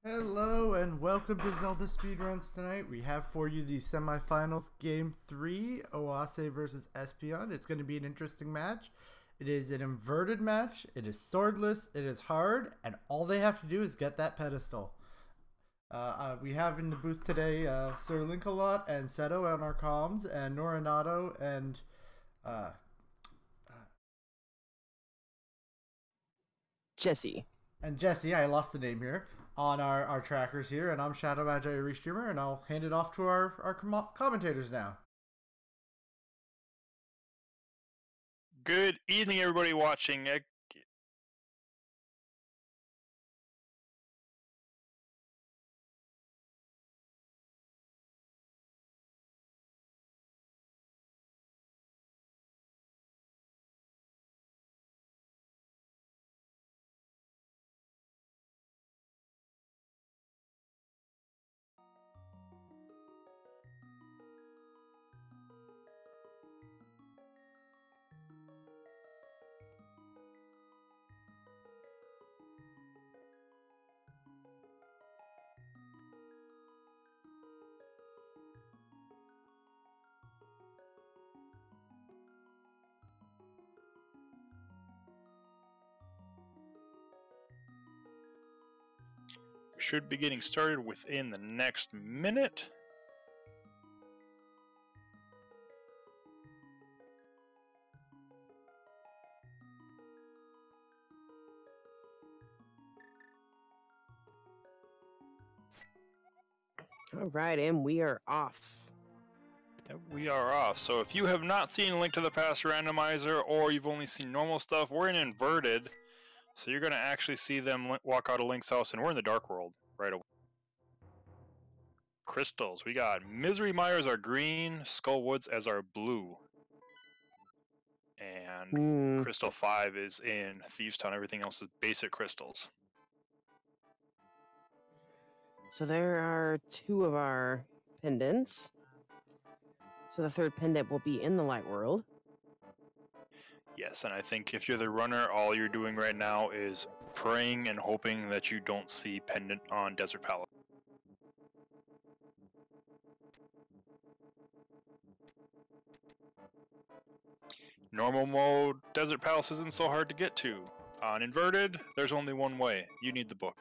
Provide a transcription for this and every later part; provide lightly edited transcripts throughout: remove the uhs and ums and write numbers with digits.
Hello and welcome to Zelda Speedruns tonight. We have for you the semifinals, Game 3, Oase versus Espeon. It's going to be an interesting match. It is an inverted match, it is swordless, it is hard, and all they have to do is get that pedestal. We have in the booth today Sir Linkalot and Seto on our comms, and Norinato and Jesse. And Jesse, I lost the name here, on our trackers here, and I'm Shadow Magi Restreamer, and I'll hand it off to our commentators now. Good evening, everybody watching. We should be getting started within the next minute. All right, and we are off. We are off. So if you have not seen a Link to the Past randomizer, or you've only seen normal stuff, we're in inverted. So you're going to actually see them walk out of Link's house, and we're in the Dark World right away. Crystals. We got Misery Mire as our green, Skull Woods as our blue. And Crystal 5 is in Thieves Town. Everything else is basic crystals. So there are two of our pendants. So the third pendant will be in the light world. Yes, and I think if you're the runner, all you're doing right now is praying and hoping that you don't see pendant on Desert Palace. Normal mode, Desert Palace isn't so hard to get to. On inverted, there's only one way. You need the book.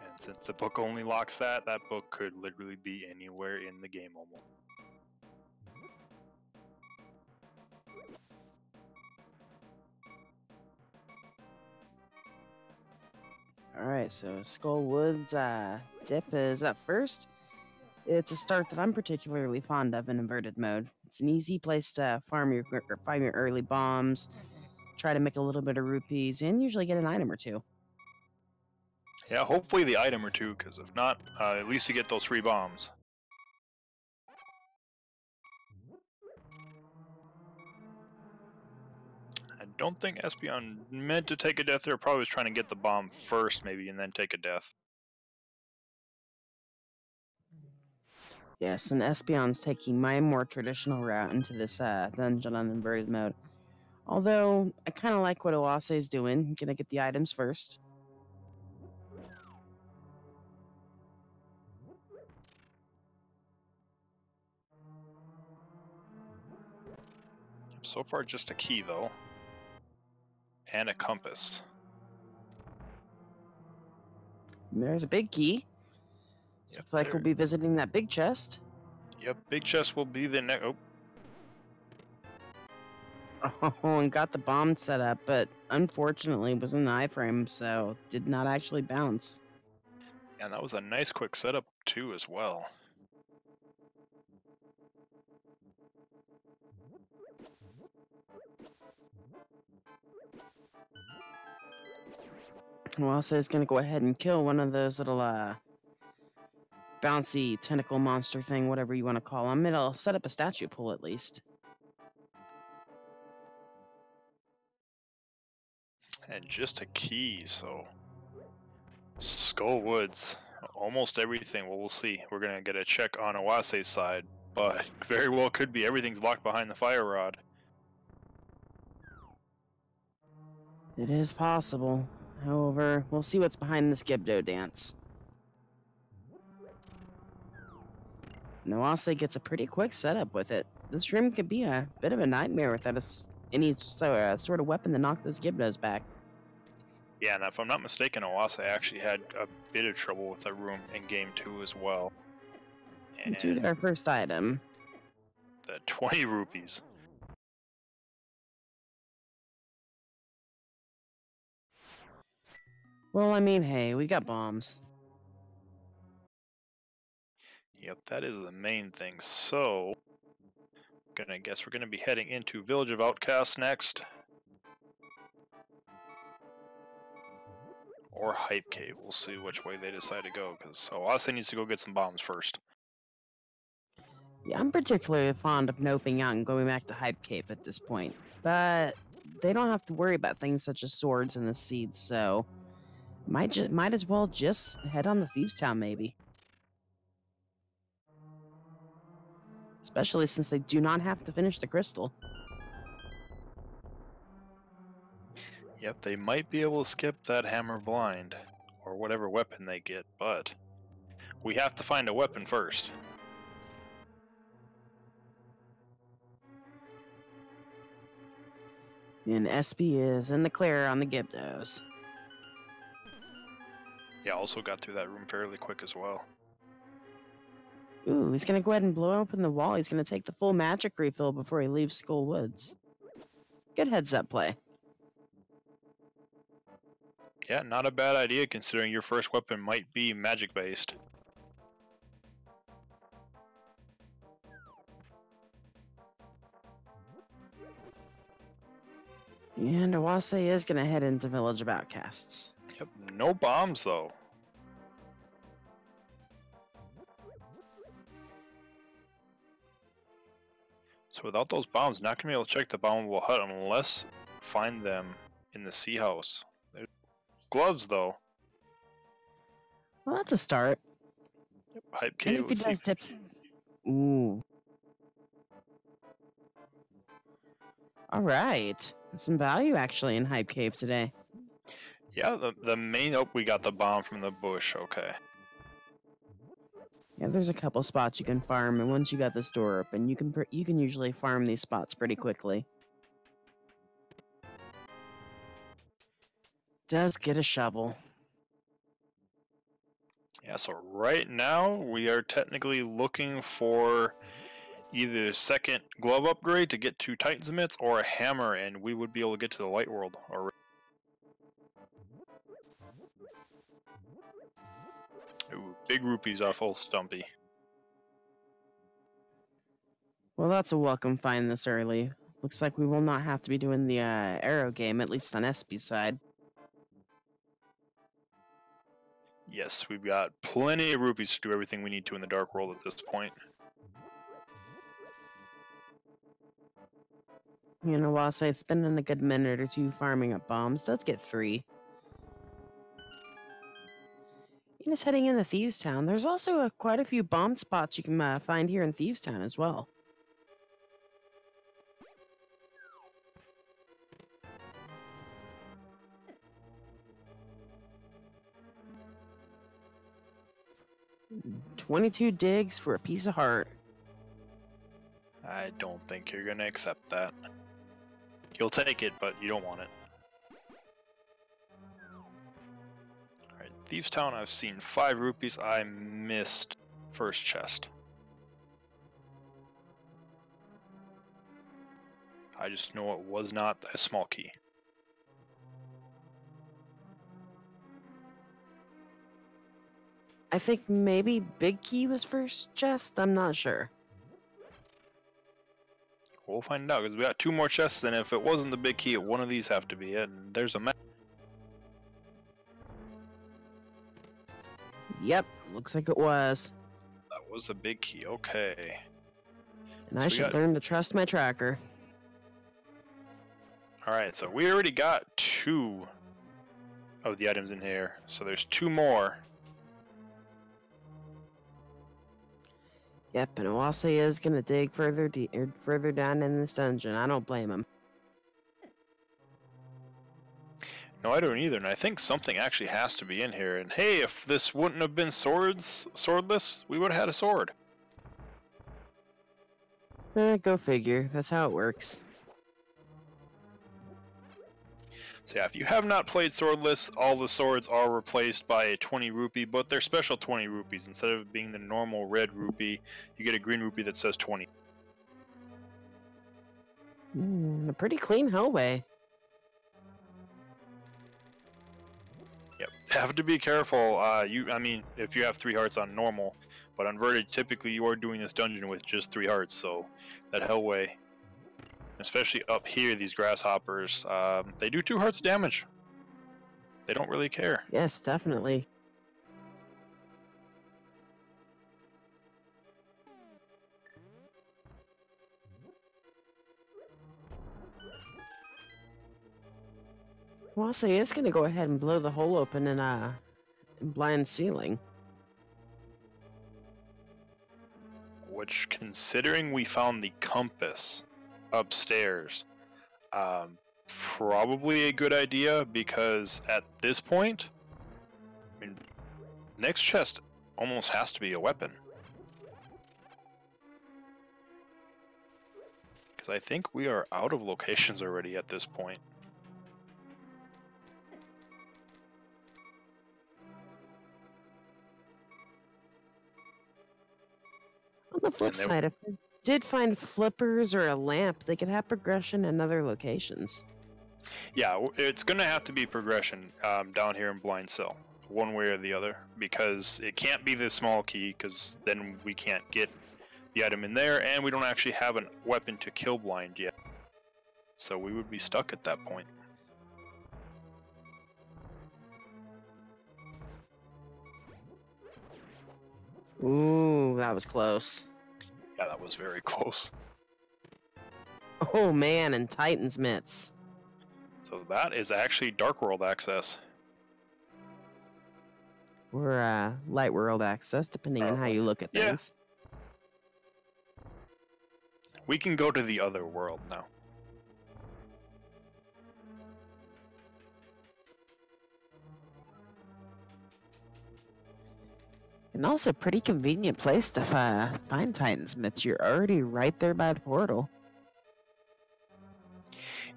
And since the book only locks that book could literally be anywhere in the game almost. All right, so Skull Woods dip is up first. It's a start that I'm particularly fond of in inverted mode. It's an easy place to farm your early bombs, try to make a little bit of rupees, and usually get an item or two. Yeah, hopefully the item or two, because if not, at least you get those free bombs. I don't think Espeon meant to take a death there. Probably was trying to get the bomb first, maybe, and then take a death. Yes, and Espeon's taking my more traditional route into this dungeon on inverted mode. Although, I kind of like what Oase is doing. I'm gonna get the items first. So far, just a key, though. And a compass. There's a big key. So Yep, looks like we'll be visiting that big chest. Yep, big chest will be the next. Oh, and got the bomb set up, but unfortunately was in the iframe, so did not actually bounce. And that was a nice quick setup, too, as well. Oase is gonna go ahead and kill one of those little bouncy tentacle monster thing, whatever you want to call them. It'll set up a statue pool at least. And just a key, so Skull Woods, almost everything. Well, we'll see. We're gonna get a check on Owase's side, but very well could be everything's locked behind the fire rod. It is possible. However, we'll see what's behind this Gibdo dance. Noase gets a pretty quick setup with it. This room could be a bit of a nightmare without any sort of weapon to knock those Gibdos back. Yeah, and if I'm not mistaken, Oase actually had a bit of trouble with that room in Game 2 as well. We do get our first item. The 20 rupees. Well, I mean, hey, we got bombs. Yep, that is the main thing. So, I guess we're gonna be heading into Village of Outcasts next. Or Hype Cave. We'll see which way they decide to go, because Oase needs to go get some bombs first. Yeah, I'm particularly fond of noping out and going back to Hype Cave at this point. But they don't have to worry about things such as swords and the seeds, so might as well just head on to Thieves Town, maybe. Especially since they do not have to finish the crystal. Yep, they might be able to skip that hammer blind, or whatever weapon they get, but we have to find a weapon first. And SB is in the clear on the Gibdos. Yeah, also got through that room fairly quick as well. Ooh, he's gonna go ahead and blow open the wall. He's gonna take the full magic refill before he leaves Skull Woods. Good heads-up play. Yeah, not a bad idea considering your first weapon might be magic-based. And Oase is gonna head into Village of Outcasts. Yep, no bombs though. So without those bombs, not gonna be able to check the bombable hut unless find them in the sea house. There's gloves though. Well, that's a start. Yep, Hype And Cave. if he does tip... Ooh. Alright. Some value actually in Hype Cave today. Yeah, the main. Oh, we got the bomb from the bush. Okay. Yeah, there's a couple spots you can farm, and once you got this door open, you can usually farm these spots pretty quickly. Does get a shovel. Yeah, so right now we are technically looking for either a second glove upgrade to get to Titan's Mitts or a hammer, and we would be able to get to the light world already. Ooh, big rupees off old Stumpy. Well, that's a welcome find this early. Looks like we will not have to be doing the arrow game, at least on SB's side. Yes, we've got plenty of rupees to do everything we need to in the Dark World at this point. You know, while I spending a good minute or two farming up bombs, does get 3. And just heading into Thieves Town. There's also quite a few bomb spots you can find here in Thieves Town as well. $22 digs for a piece of heart. I don't think you're gonna accept that. You'll take it, but you don't want it. Alright, Thieves Town, I've seen 5 rupees. I missed first chest. I just know it was not a small key. I think maybe Big Key was first chest. I'm not sure. We'll find out, because we got 2 more chests, and if it wasn't the big key, one of these have to be it, and there's a map. Yep, looks like it was. That was the big key, okay. And I should learn to trust my tracker. Alright, so we already got 2 of the items in here, so there's 2 more. Yep, and Oase is gonna dig further down in this dungeon. I don't blame him. No, I don't either, and I think something actually has to be in here. And hey, if this wouldn't have been swordless, we would have had a sword. Go figure. That's how it works. So yeah, if you have not played swordless, all the swords are replaced by a 20 rupee, but they're special 20 rupees. Instead of being the normal red rupee, you get a green rupee that says 20. A pretty clean hallway. Yep, have to be careful. I mean, if you have 3 hearts on normal, but on inverted, typically you are doing this dungeon with just 3 hearts. So that hellway, especially up here, these grasshoppers, they do 2 hearts damage. They don't really care. Yes, definitely. Well, I'll say it's gonna go ahead and blow the hole open in blind ceiling. Which, considering we found the compass upstairs, probably a good idea, because at this point, I mean, next chest almost has to be a weapon. Because I think we are out of locations already at this point. On the flip side, if they did find flippers or a lamp, they could have progression in other locations. Yeah, it's going to have to be progression down here in Blind Cell, one way or the other, because it can't be this small key, because then we can't get the item in there, and we don't actually have a weapon to kill Blind yet. So we would be stuck at that point. Ooh, that was close. Yeah, that was very close. Oh man, and Titan's mitts. So that is actually Dark World access. Or light world access, depending on how you look at things. We can go to the other world now. And also a pretty convenient place to find Titan's mitts. You're already right there by the portal.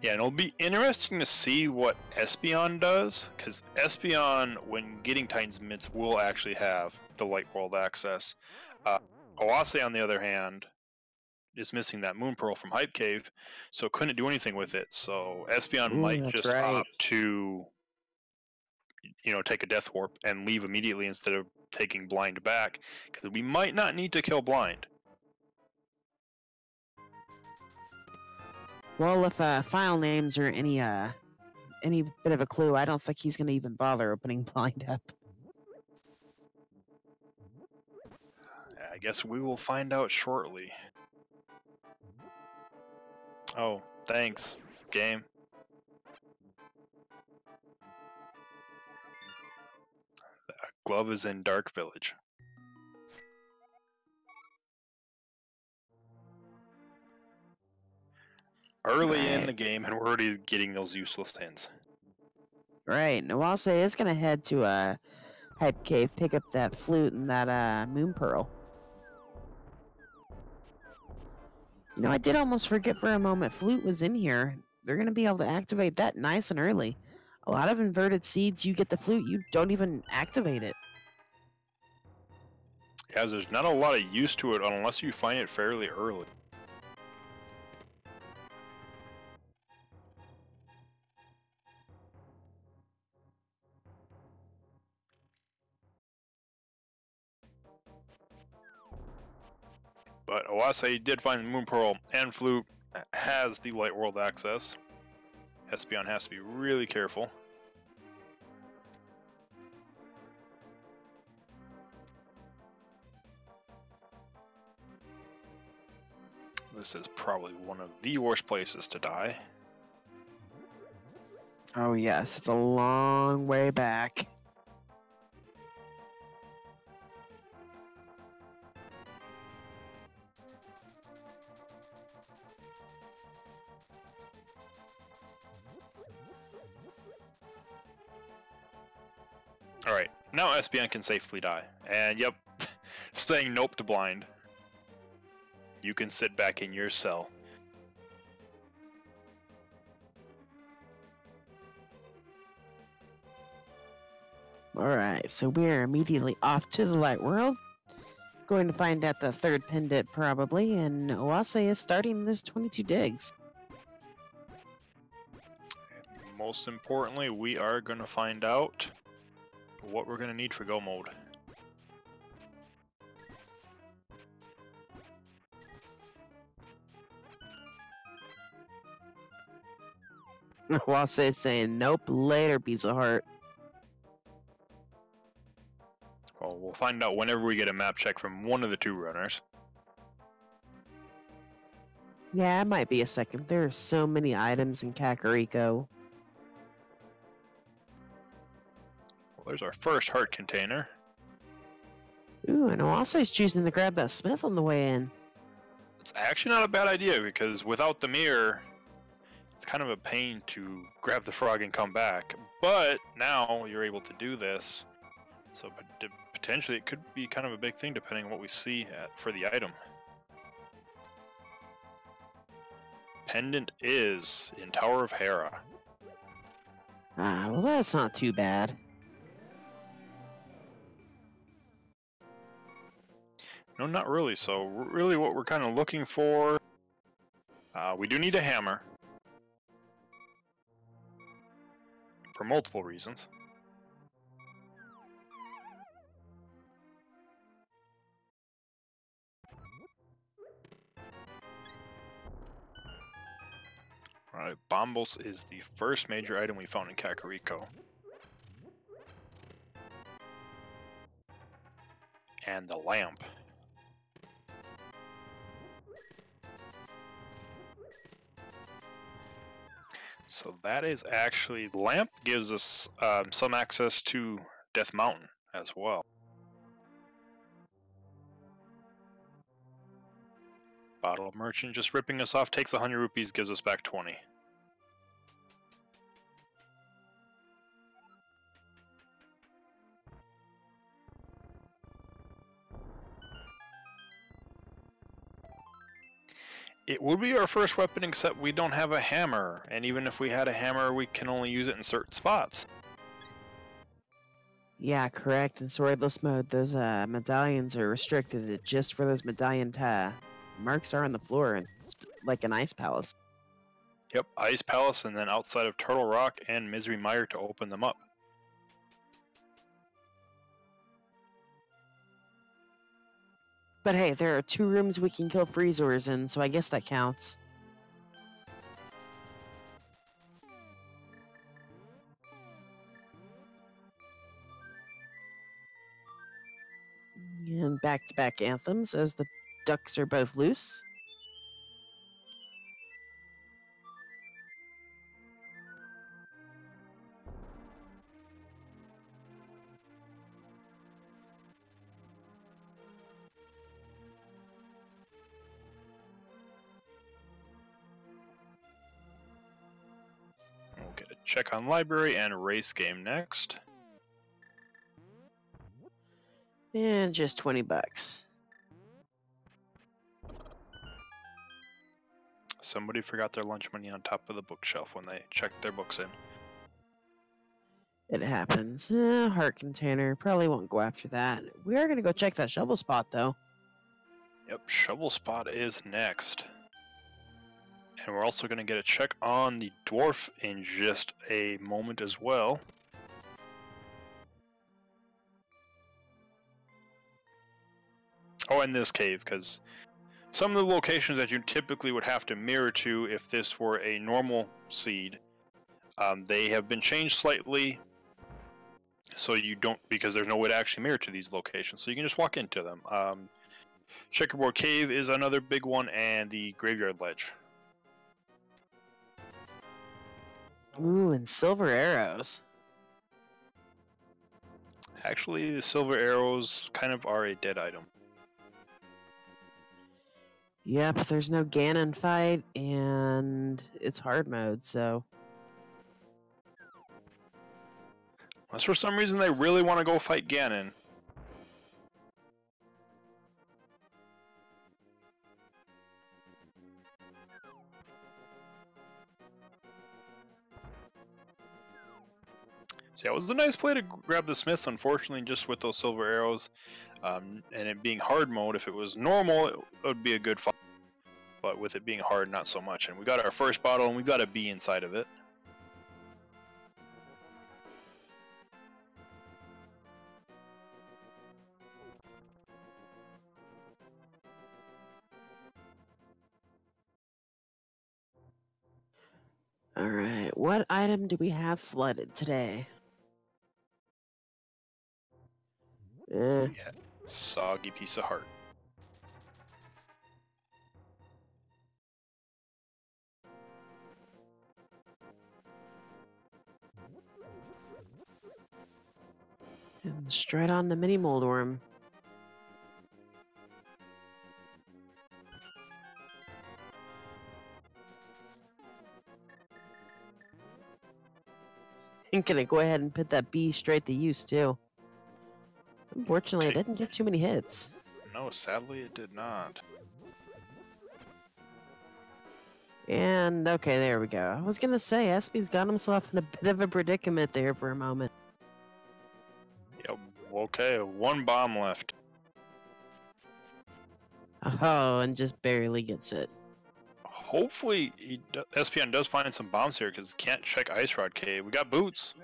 Yeah, and it'll be interesting to see what Espeon does, because Espeon, when getting Titan's mitts, will actually have the Light World access. Oase, on the other hand, is missing that Moon Pearl from Hype Cave, so couldn't do anything with it. So Espeon might just opt to, take a Death Warp and leave immediately instead of taking Blind back, because we might not need to kill Blind. Well, if file names are any bit of a clue, I don't think he's gonna even bother opening Blind up. I guess we will find out shortly. Oh, thanks, game. The glove is in Dark Village. Early in the game, and we're already getting those useless hints. Right. Now I'll say it's gonna head to a Hype Cave, pick up that flute and that Moon Pearl. I did almost forget for a moment Flute was in here. They're gonna be able to activate that nice and early. A lot of inverted seeds, you get the flute, you don't even activate it. Yeah, there's not a lot of use to it unless you find it fairly early. But Oase did find the Moon Pearl, and Flute has the Light World access. Espeon has to be really careful. This is probably one of the worst places to die. Oh yes, it's a long way back. Alright, now SBN can safely die. And yep, saying nope to blind. You can sit back in your cell. Alright, so we're immediately off to the light world. Going to find out the third pendant probably, and Oase is starting those 22 digs. Most importantly, we are going to find out what we're going to need for go mode. Oase is saying, nope, later, piece of heart. Well, we'll find out whenever we get a map check from one of the two runners. Yeah, it might be a second. There are so many items in Kakariko. Well, there's our first heart container. Ooh, and Oase's choosing to grab that smith on the way in. It's actually not a bad idea, because without the mirror, it's kind of a pain to grab the frog and come back. But now you're able to do this, so potentially it could be kind of a big thing depending on what we see for the item. Pendant is in Tower of Hera. Ah, well, that's not too bad. No, not really. So really what we're kind of looking for, we do need a hammer. For multiple reasons. Alright, Bombos is the first major item we found in Kakariko. And the lamp. So that is actually, the lamp gives us some access to Death Mountain as well. Bottle merchant just ripping us off, takes 100 rupees, gives us back 20. It would be our first weapon, except we don't have a hammer, and even if we had a hammer, we can only use it in certain spots. Yeah, correct. In swordless mode, those medallions are restricted to just where those medallion marks are on the floor, and it's like an ice palace. Yep, Ice Palace, and then outside of Turtle Rock and Misery Mire to open them up. But hey, there are 2 rooms we can kill freezers in, so I guess that counts. And back-to-back anthems as the ducks are both loose. We'll get a check on library and race game next. And just 20 bucks. Somebody forgot their lunch money on top of the bookshelf when they checked their books in. It happens. Heart container. Probably won't go after that. We are going to go check that shovel spot, though. Yep, Shovel Spot is next. And we're also going to get a check on the dwarf in just a moment as well. Oh, and this cave, because some of the locations that you typically would have to mirror to if this were a normal seed, they have been changed slightly, so you don't, because there's no way to actually mirror to these locations, so you can just walk into them. Checkerboard Cave is another big one, and the Graveyard Ledge. Ooh, and silver arrows. Actually, the silver arrows kind of are a dead item. Yep, there's no Ganon fight, and it's hard mode, so... Unless for some reason they really want to go fight Ganon. So yeah, it was a nice play to grab the Smiths, unfortunately, just with those silver arrows. And it being hard mode, if it was normal, it would be a good fight. But with it being hard, not so much. And we got our first bottle, and we got a bee inside of it. Alright, what item do we have flooded today? Yeah. Soggy piece of heart. And straight on the mini Moldworm. I'm gonna go ahead and put that bee straight to use too. Unfortunately, I didn't get too many hits. No, sadly it did not. And okay, there we go. I was gonna say, Espy's got himself in a bit of a predicament there for a moment. Yep. Okay, one bomb left. Oh, and just barely gets it. Hopefully, SPN does find some bombs here because can't check Ice Rod Cave. We got boots.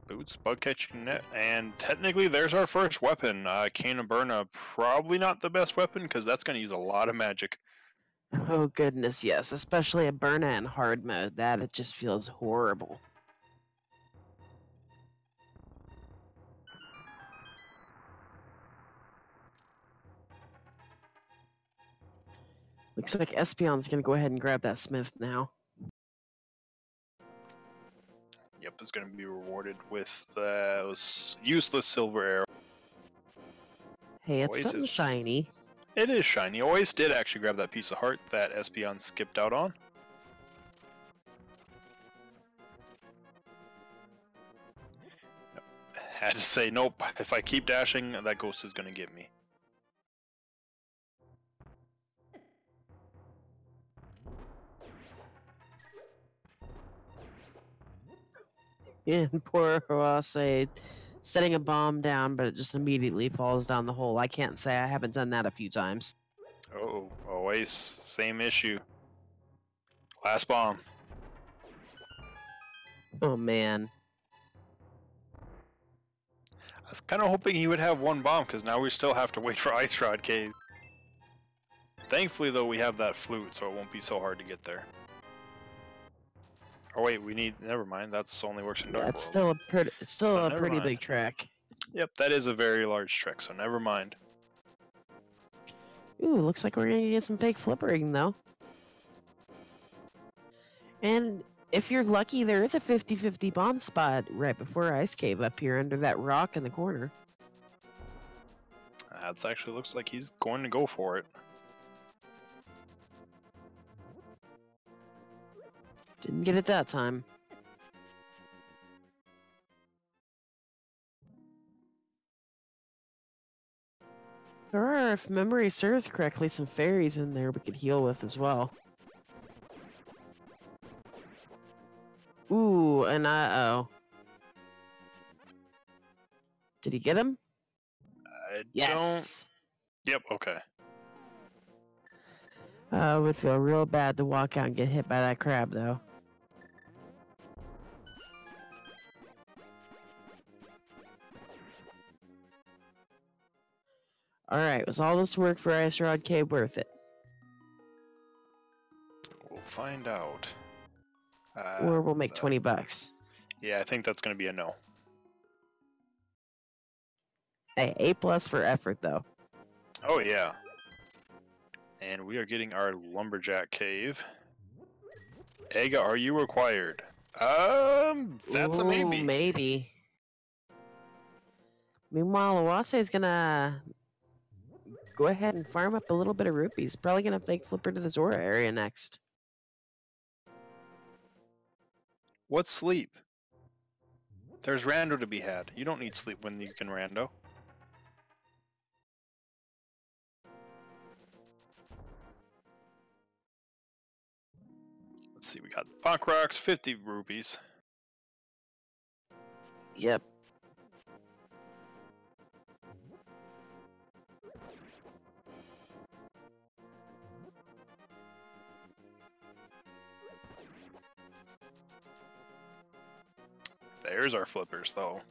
Boots, bug catching net, and technically there's our first weapon. Cane of Burna, probably not the best weapon because that's going to use a lot of magic. Oh goodness, yes, especially a Burna in hard mode. That it just feels horrible. Looks like Espeon's gonna go ahead and grab that Smith now. Yep, it's going to be rewarded with those useless silver arrow. Hey, it's something Oasis. shiny. It is shiny. Oasis did actually grab that piece of heart that Espeon skipped out on. Had to say, nope, if I keep dashing, that ghost is going to get me. And poor Oase setting a bomb down, but it just immediately falls down the hole. I can't say I haven't done that a few times. Oh, Oasis, same issue. Last bomb. Oh man. I was kind of hoping he would have one bomb, because now we still have to wait for Ice Rod Cave. Thankfully, though, we have that flute, so it won't be so hard to get there. Oh wait, we need. Never mind. That's only works in Dark That's World. still So a never pretty mind. big trek. Yep, that is a very large trick. So never mind. Ooh, looks like we're gonna get some fake flippering though. And if you're lucky, there is a 50-50 bomb spot right before Ice Cave up here under that rock in the corner. That actually looks like he's going to go for it. Didn't get it that time. There are, if memory serves correctly, some fairies in there we could heal with as well. Ooh, and uh-oh. Did he get him? I Yes! don't. Yep, okay. I would feel real bad to walk out and get hit by that crab, though. Alright, was all this work for Ice Rod Cave worth it? We'll find out. Or we'll make 20 bucks. Yeah, I think that's going to be a no. Hey, A+ for effort, though. Oh, yeah. And we are getting our Lumberjack Cave. Ega, are you required? That's a maybe. Ooh, maybe. Meanwhile, Oase is gonna go ahead and farm up a little bit of rupees. Probably gonna fake flipper to the Zora area next. What's sleep? There's rando to be had. You don't need sleep when you can rando. Let's see, we got Punk Rocks, 50 rupees. Yep. There's our flippers, though.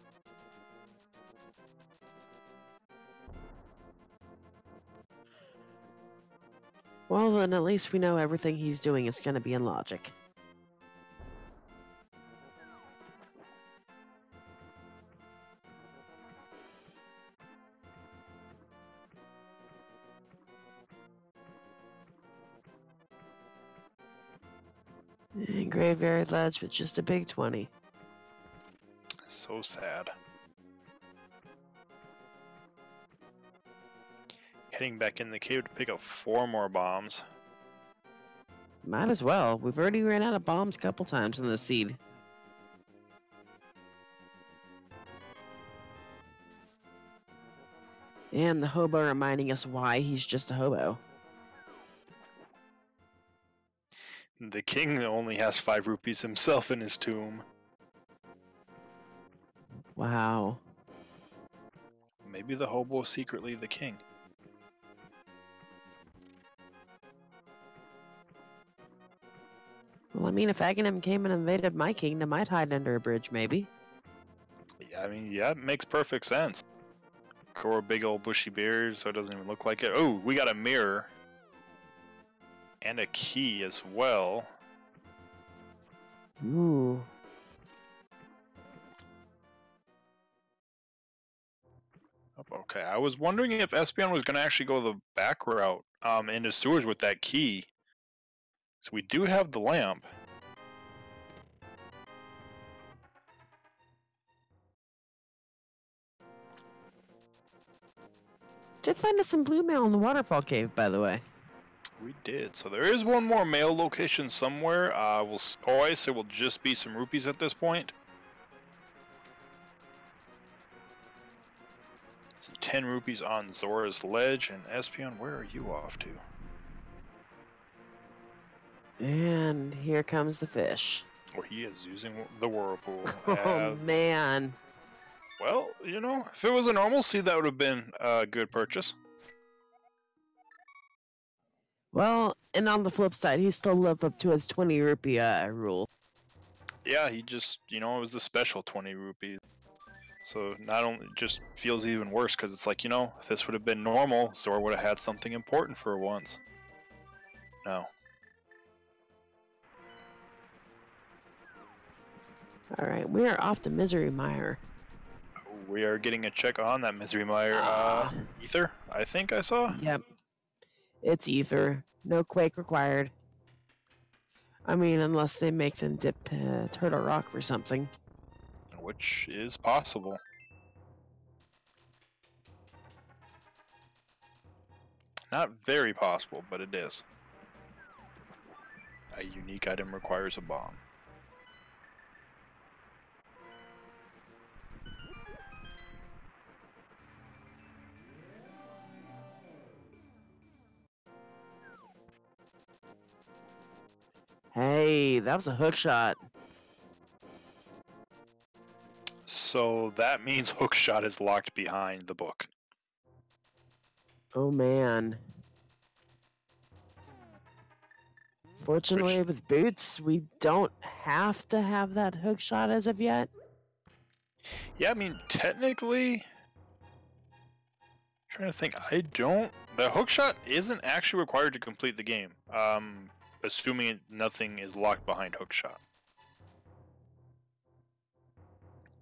Well, then at least we know everything he's doing is going to be in logic. And graveyard ledge with just a big 20. So sad. Heading back in the cave to pick up 4 more bombs. Might as well. We've already ran out of bombs a couple times in the seed. And the hobo reminding us why he's just a hobo. The king only has 5 rupees himself in his tomb. Wow. Maybe the hobo is secretly the king. Well, I mean, if Aghanim came and invaded my kingdom, I'd hide under a bridge, maybe. Yeah, I mean, yeah, it makes perfect sense. Grow a big old bushy beard so it doesn't even look like it. Oh, we got a mirror. And a key as well. Ooh. Okay, I was wondering if Espeon was going to actually go the back route into sewers with that key. So we do have the lamp. Did find us some blue mail in the waterfall cave, by the way. We did. So there is one more mail location somewhere. Oase will just be some rupees at this point. It's 10 rupees on Zora's Ledge. And Espeon, where are you off to? And here comes the fish. Oh, he is using the whirlpool. Oh, man. Well, you know, if it was a normal seed, that would have been a good purchase. Well, and on the flip side, he still lived up to his 20 rupee rule. Yeah, he just, you know, it was the special 20 rupees. So not only just feels even worse because it's like, you know, if this would have been normal, Zora would have had something important for once. No. Alright, we are off to Misery Mire. We are getting a check on that Misery Mire ether, I think I saw. Yep. It's ether. No quake required. I mean, unless they make them dip Turtle Rock or something. Which is possible. Not very possible, but it is. A unique item requires a bomb. Hey, that was a hook shot. So that means Hookshot is locked behind the book. Oh, man. Fortunately, with boots, we don't have to have that hook shot as of yet. Yeah, I mean, technically... trying to think, the hookshot isn't actually required to complete the game. Assuming nothing is locked behind hookshot.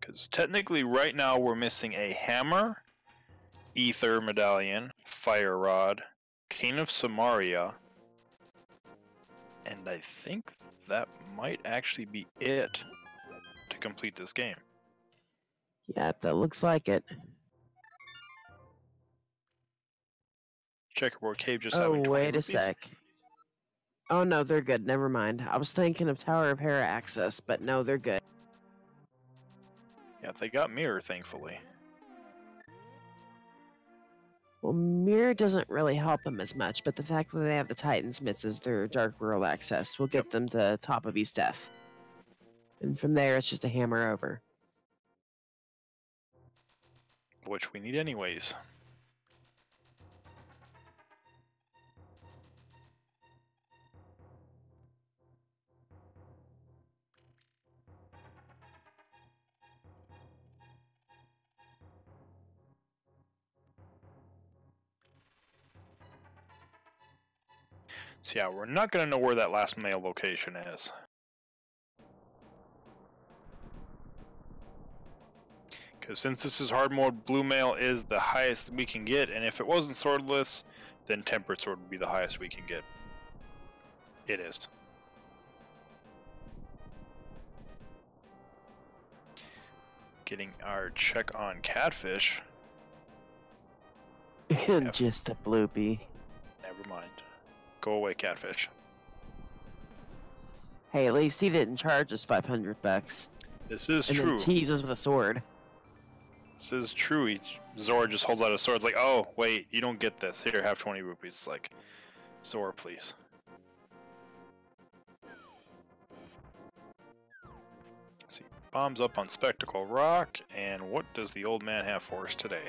Because technically right now we're missing a hammer, ether medallion, fire rod, cane of Samaria, and I think that might actually be it to complete this game. Yep, that looks like it. Checkerboard Cave just Oh, having 20 wait a rupees. sec. Oh no, they're good. Never mind. I was thinking of Tower of Hera access, but no, they're good. Yeah, they got mirror, thankfully. Well, Mirror doesn't really help them as much, but the fact that they have the Titans misses their Dark World access will get them to top of East F. And from there, it's just a hammer over. Which we need anyways. So yeah, we're not going to know where that last mail location is. Because since this is hard mode, blue mail is the highest we can get, and if it wasn't swordless, then tempered sword would be the highest we can get. It is. Getting our check on catfish. Just a bloopy. Never mind. Go away, catfish. Hey, at least he didn't charge us $500. This is and true. then tease us with a sword. This is true. Zora just holds out a sword. It's like, oh, wait, you don't get this. Here, have 20 rupees. It's like, Zora, please. Let's see, bombs up on Spectacle Rock, and what does the old man have for us today?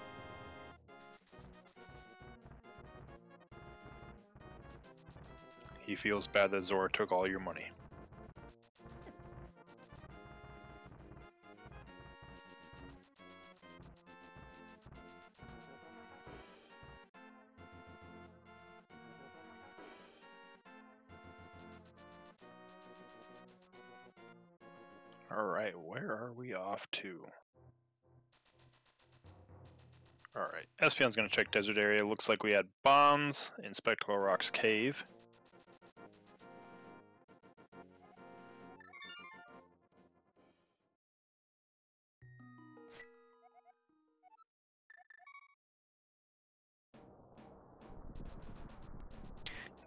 He feels bad that Zora took all your money. Alright, where are we off to? Alright, Espeon's gonna check desert area. Looks like we had bombs in Spectacle Rock's cave.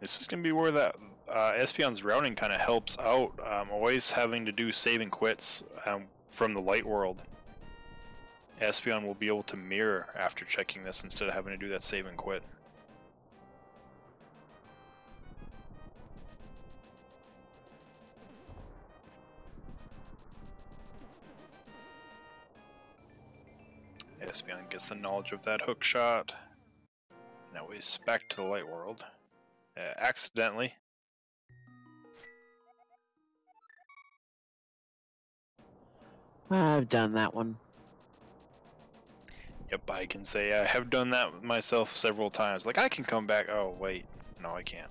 This is gonna be where that Espeon's routing kind of helps out. Always having to do save and quits from the light world. Espeon will be able to mirror after checking this instead of having to do that save and quit. Espeon gets the knowledge of that hook shot. Now he's back to the light world. Accidentally. I've done that one. Yep, I can say I have done that myself several times. Like, I can come back. Oh, wait. No, I can't.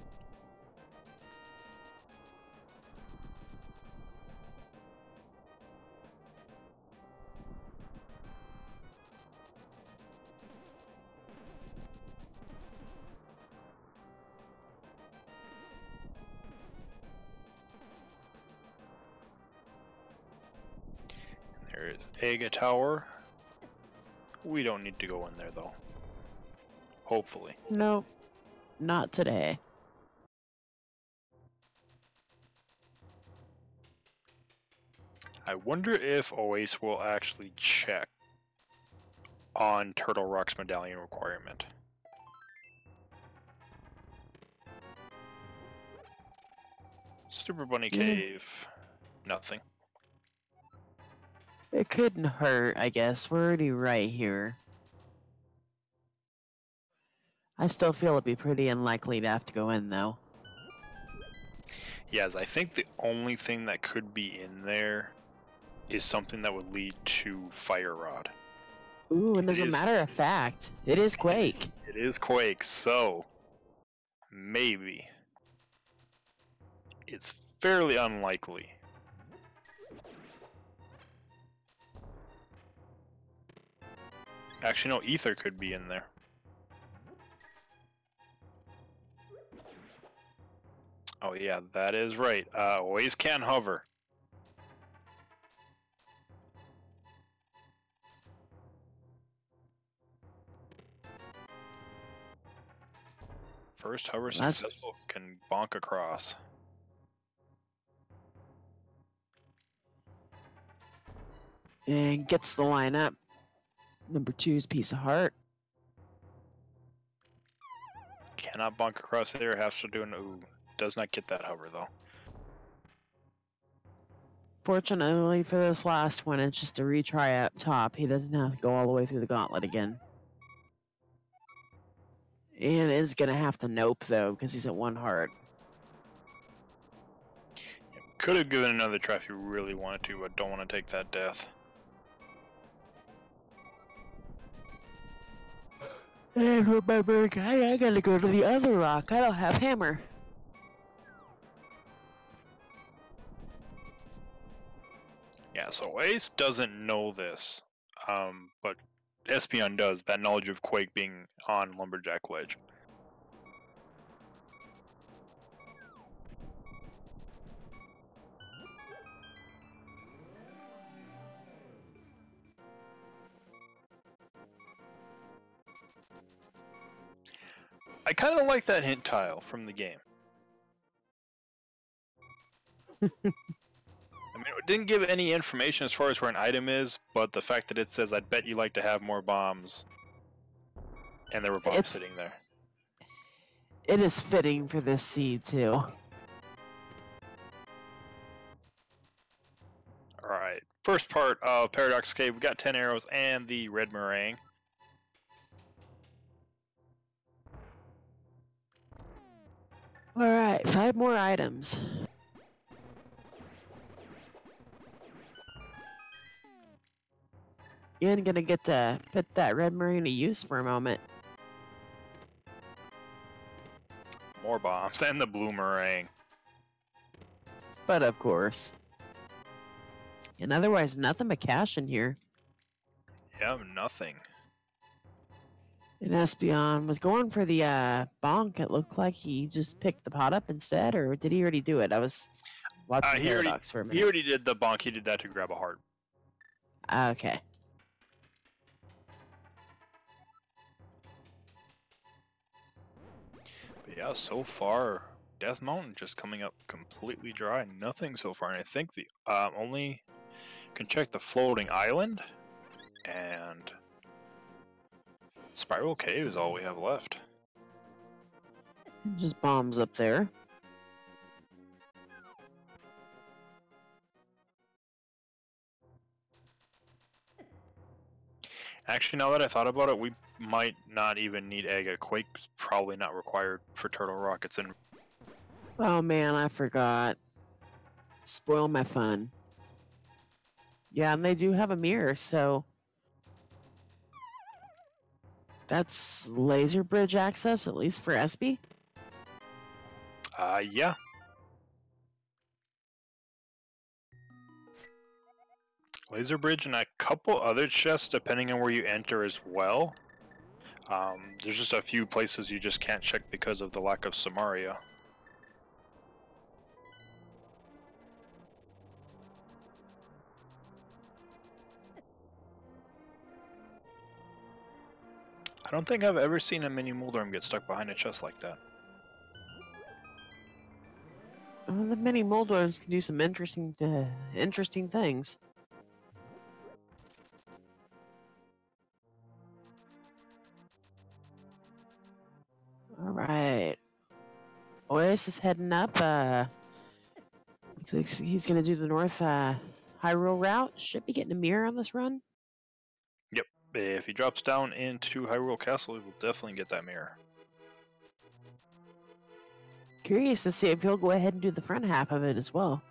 There is Aga Tower. We don't need to go in there, though. Hopefully. Nope, not today. I wonder if Oase will actually check on Turtle Rock's medallion requirement. Super Bunny Cave. Nothing. It couldn't hurt, I guess. We're already right here. I still feel it'd be pretty unlikely to have to go in, though. Yes, I think the only thing that could be in there is something that would lead to Fire Rod. Ooh, and as a matter of fact, it is Quake. It is Quake, so maybe. It's fairly unlikely. Actually, no, Ether could be in there. Oh yeah, that is right. Always can hover. First hover successful can bonk across. And gets the line up. Number 2's Piece of Heart. Cannot bonk across there. Has to do an ooh. Does not get that hover though. Fortunately for this last one, it's just a retry up top. He doesn't have to go all the way through the gauntlet again. And is going to have to nope, though, because he's at 1 heart. Could have given another try if you really wanted to, but don't want to take that death. And remember, I gotta go to the other rock. I don't have hammer. Yeah, so Ace doesn't know this, but Espeon does, that knowledge of Quake being on Lumberjack Ledge. I kind of like that hint tile from the game. I mean, it didn't give any information as far as where an item is, but the fact that it says, "I'd bet you like to have more bombs," and there were bombs sitting there. It is fitting for this seed, too. Alright, first part of Paradox Cave, we got 10 arrows and the red meringue. Alright, 5 more items. You're gonna get to put that red meringue to use for a moment. More bombs and the blue meringue. But of course. And otherwise, nothing but cash in here. Yeah, nothing. And Espeon was going for the bonk. It looked like he just picked the pot up instead, or did he already do it? I was watching Paradox for a minute. He already did the bonk. He did that to grab a heart. Okay. But yeah, so far, Death Mountain just coming up completely dry. Nothing so far. And I think the only can check the floating island and Spiral Cave is all we have left. Just bombs up there. Actually, now that I thought about it, we might not even need Aga. Quake's probably not required for Turtle Rockets. And Oh man, I forgot. Spoil my fun. Yeah, and they do have a mirror, so that's laser bridge access, at least for SB. yeah. Laser Bridge and a couple other chests, depending on where you enter as well. There's just a few places you just can't check because of the lack of Samaria. I don't think I've ever seen a mini Moldorm get stuck behind a chest like that. Well, the mini Moldors can do some interesting things. All right. Oasis heading up. Looks like he's gonna do the North Hyrule route. Should be getting a mirror on this run. Yep. If he drops down into Hyrule Castle, he will definitely get that mirror. Curious to see if he'll go ahead and do the front half of it as well.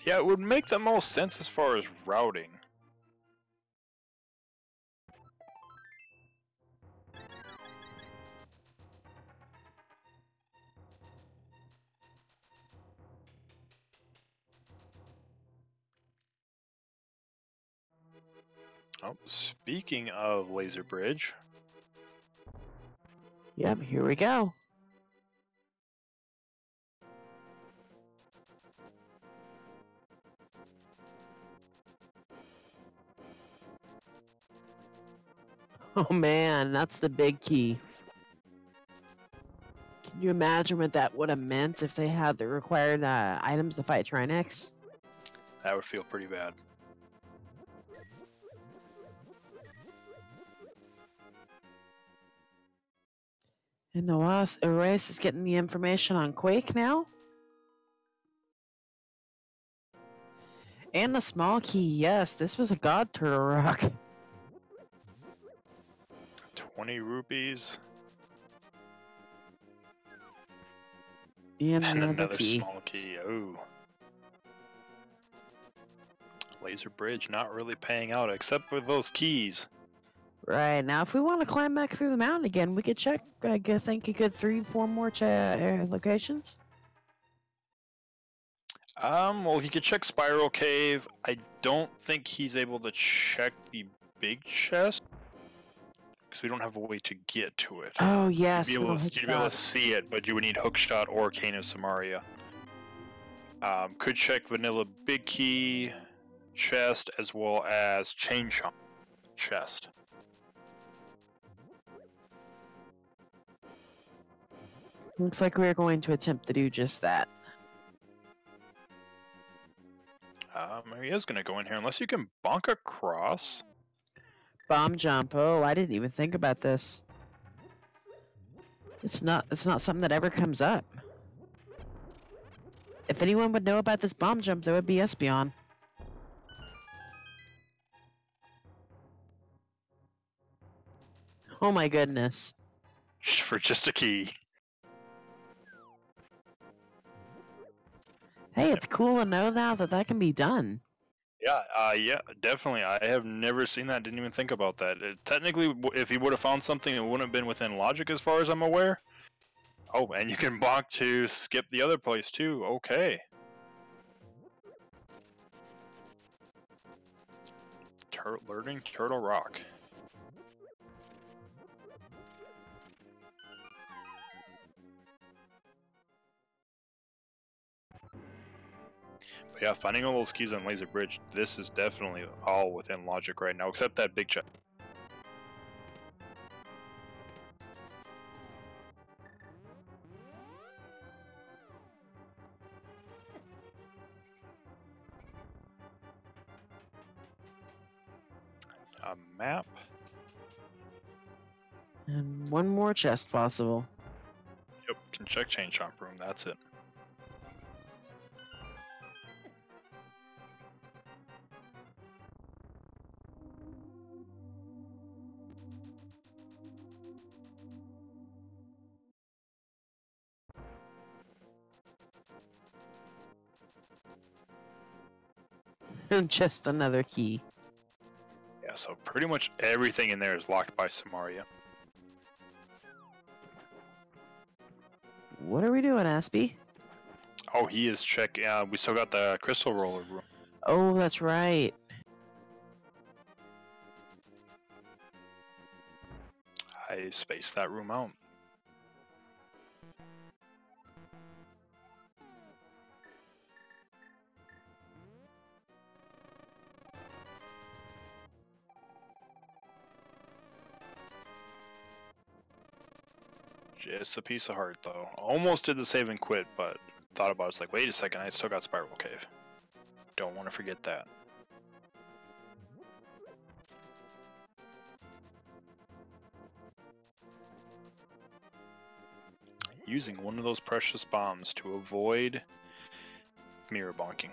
Yeah, it would make the most sense as far as routing. Oh, speaking of Laser Bridge. Yep, here we go. Oh man, that's the big key. Can you imagine what that would have meant if they had the required items to fight Trinex? That would feel pretty bad. And Oase is getting the information on Quake now. And a small key, yes, this was a god turtle rock. 20 rupees. And And another another key. small key. Oh. Laser bridge not really paying out except with those keys. Right, now if we want to climb back through the mountain again, we could check, I think, a good 3-4 more locations. Well, he could check Spiral Cave. I don't think he's able to check the big chest because we don't have a way to get to it. Oh, yes. You'd be able to see it, but you would need Hookshot or Cane of Samaria. Could check Vanilla Big Key chest as well as Chain Chomp chest. Looks like we're going to attempt to do just that. He is going to go in here unless you can bonk across. Bomb jump. Oh, I didn't even think about this. It's not something that ever comes up. If anyone would know about this bomb jump, that would be Espeon. Oh my goodness. For just a key. Hey, it's cool to know now that that can be done. Yeah, definitely. I have never seen that. Didn't even think about that. Technically, if he would have found something, it wouldn't have been within logic as far as I'm aware. Oh, and you can bonk to skip the other place too. Okay. Learning Turtle Rock. But yeah, finding all those keys on Laser Bridge, this is definitely all within logic right now, except that big chest. A map. And one more chest possible. Yep, can check Chain Chomp room, that's it. And just another key. Yeah, so pretty much everything in there is locked by Samaria. What are we doing, Aspie? Oh, he is checking. We still got the Crystal Roller room. Oh, that's right. I spaced that room out. Just a piece of heart, though. Almost did the save and quit, but thought about it. It's like, wait a second, I still got Spiral Cave. Don't want to forget that. Using one of those precious bombs to avoid mirror bonking.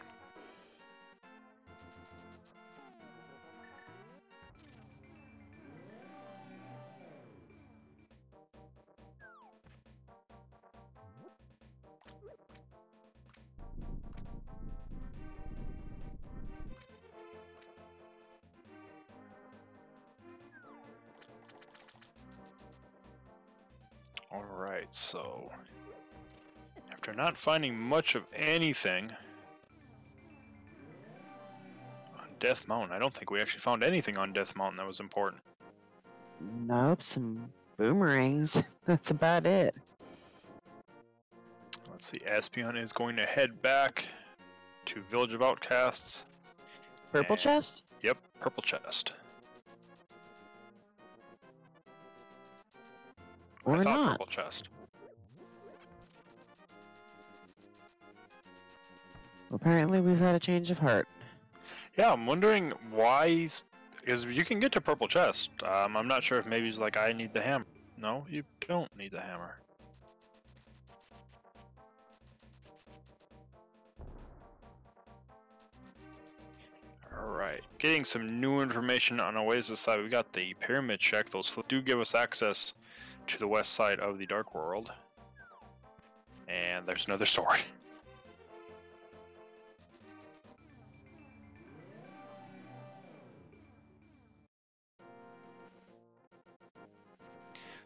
Alright, so after not finding much of anything on Death Mountain, I don't think we actually found anything on Death Mountain that was important. Nope, some boomerangs. That's about it. Let's see, Espeon is going to head back to Village of Outcasts. Purple And- chest? Yep, purple chest. Or I thought not. purple chest. Apparently we've had a change of heart. Yeah, I'm wondering why he's... Because you can get to purple chest. I'm not sure if maybe he's like, I need the hammer. No, you don't need the hammer. Alright, getting some new information on Oasis side. We got the pyramid check. Those do give us access to the west side of the Dark World. And there's another sword.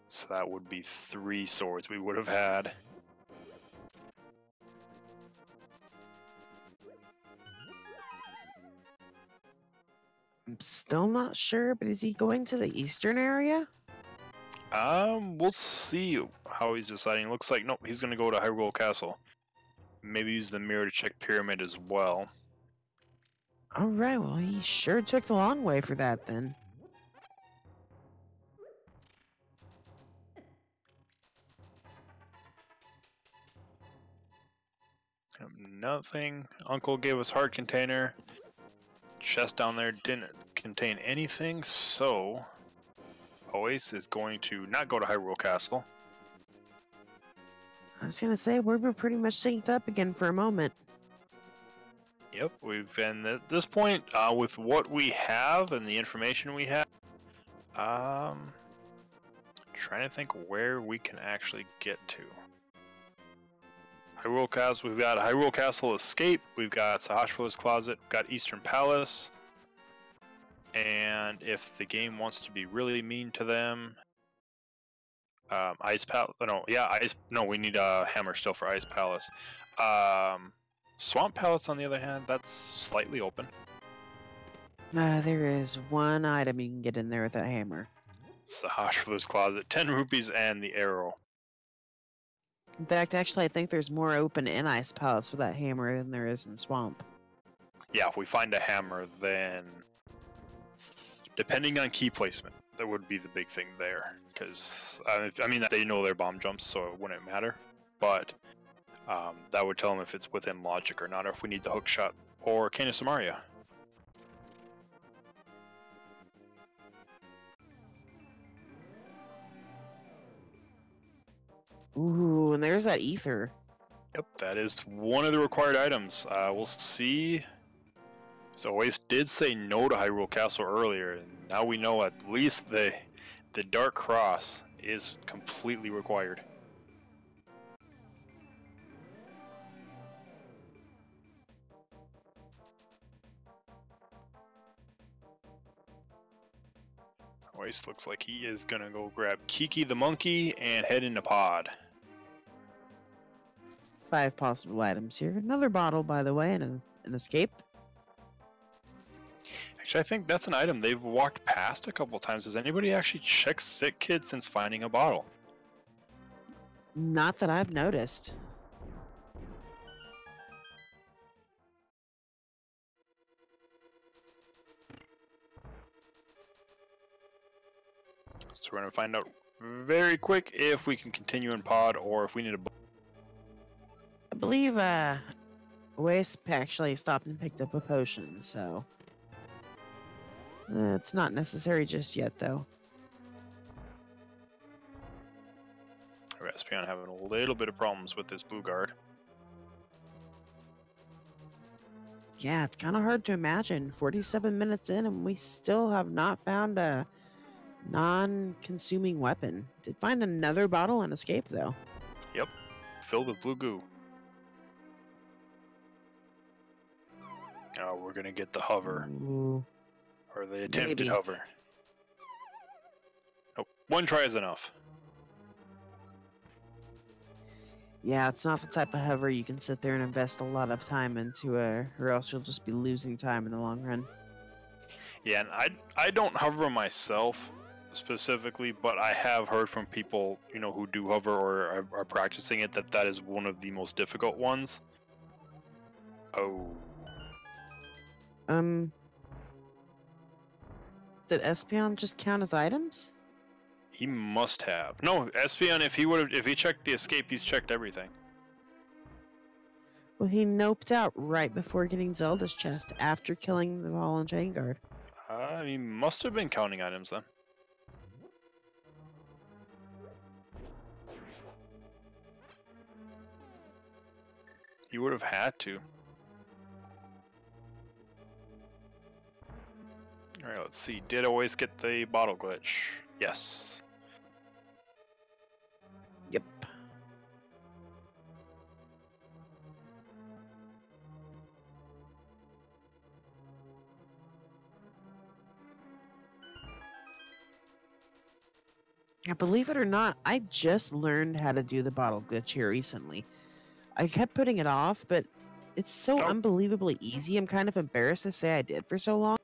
So that would be 3 swords we would have had. I'm still not sure, but is he going to the eastern area? We'll see how he's deciding. Looks like, nope, he's gonna go to Hyrule Castle. Maybe use the mirror to check Pyramid as well. Alright, well, he sure took the long way for that then. Nothing. Uncle gave us heart container. Chest down there didn't contain anything, so Oasis is going to not go to Hyrule Castle. I was gonna say, we were pretty much synced up again for a moment. Yep, we've been at this point with what we have and the information we have. Trying to think where we can actually get to. Hyrule Castle. We've got Hyrule Castle Escape. We've got Sahasrah's Closet. We've got Eastern Palace. And if the game wants to be really mean to them, Ice Palace. No, yeah, Ice. No, we need a hammer still for Ice Palace. Swamp Palace, on the other hand, that's slightly open. There is one item you can get in there with that hammer. Sahasrah's Closet, 10 rupees, and the arrow. In fact, actually, I think there's more open in Ice Palace with that hammer than there is in Swamp. Yeah, if we find a hammer, then depending on key placement, that would be the big thing there. Because, I mean, they know their bomb jumps, so it wouldn't matter. But that would tell them if it's within logic or not, or if we need the hook shot or Cane of Samaria. Ooh, and there's that ether. Yep, that is one of the required items. We'll see. So Ace did say no to Hyrule Castle earlier, and now we know at least the Dark Cross is completely required. Ace looks like he is gonna go grab Kiki the monkey and head into pod. 5 possible items here. Another bottle, by the way, and an escape. Actually, I think that's an item they've walked past a couple times. Has anybody actually checked Sick Kid since finding a bottle? Not that I've noticed. So we're going to find out very quick if we can continue in pod or if we need a... I believe, Wisp actually stopped and picked up a potion, so... it's not necessary just yet, though. Espeon having a little bit of problems with this blue guard. Yeah, it's kind of hard to imagine. 47 minutes in and we still have not found a non-consuming weapon. Did find another bottle and escape, though. Yep, filled with blue goo. Oh, we're going to get the hover. Ooh. Or the attempted Maybe. hover. Nope, one try is enough. Yeah, it's not the type of hover you can sit there and invest a lot of time into, or else you'll just be losing time in the long run. Yeah, and I don't hover myself specifically, but I have heard from people, you know, who do hover or are practicing it that is one of the most difficult ones. Oh. Did Espeon just count as items? He must have. No, Espeon, if he checked the escape, he's checked everything. Well, he noped out right before getting Zelda's chest after killing the fallen Vanguard. He must have been counting items then. He would have had to. Alright, let's see. Did Oase get the bottle glitch? Yes. Yep. Now, believe it or not, I just learned how to do the bottle glitch here recently. I kept putting it off, but it's so Oh. unbelievably easy. I'm kind of embarrassed to say I did for so long.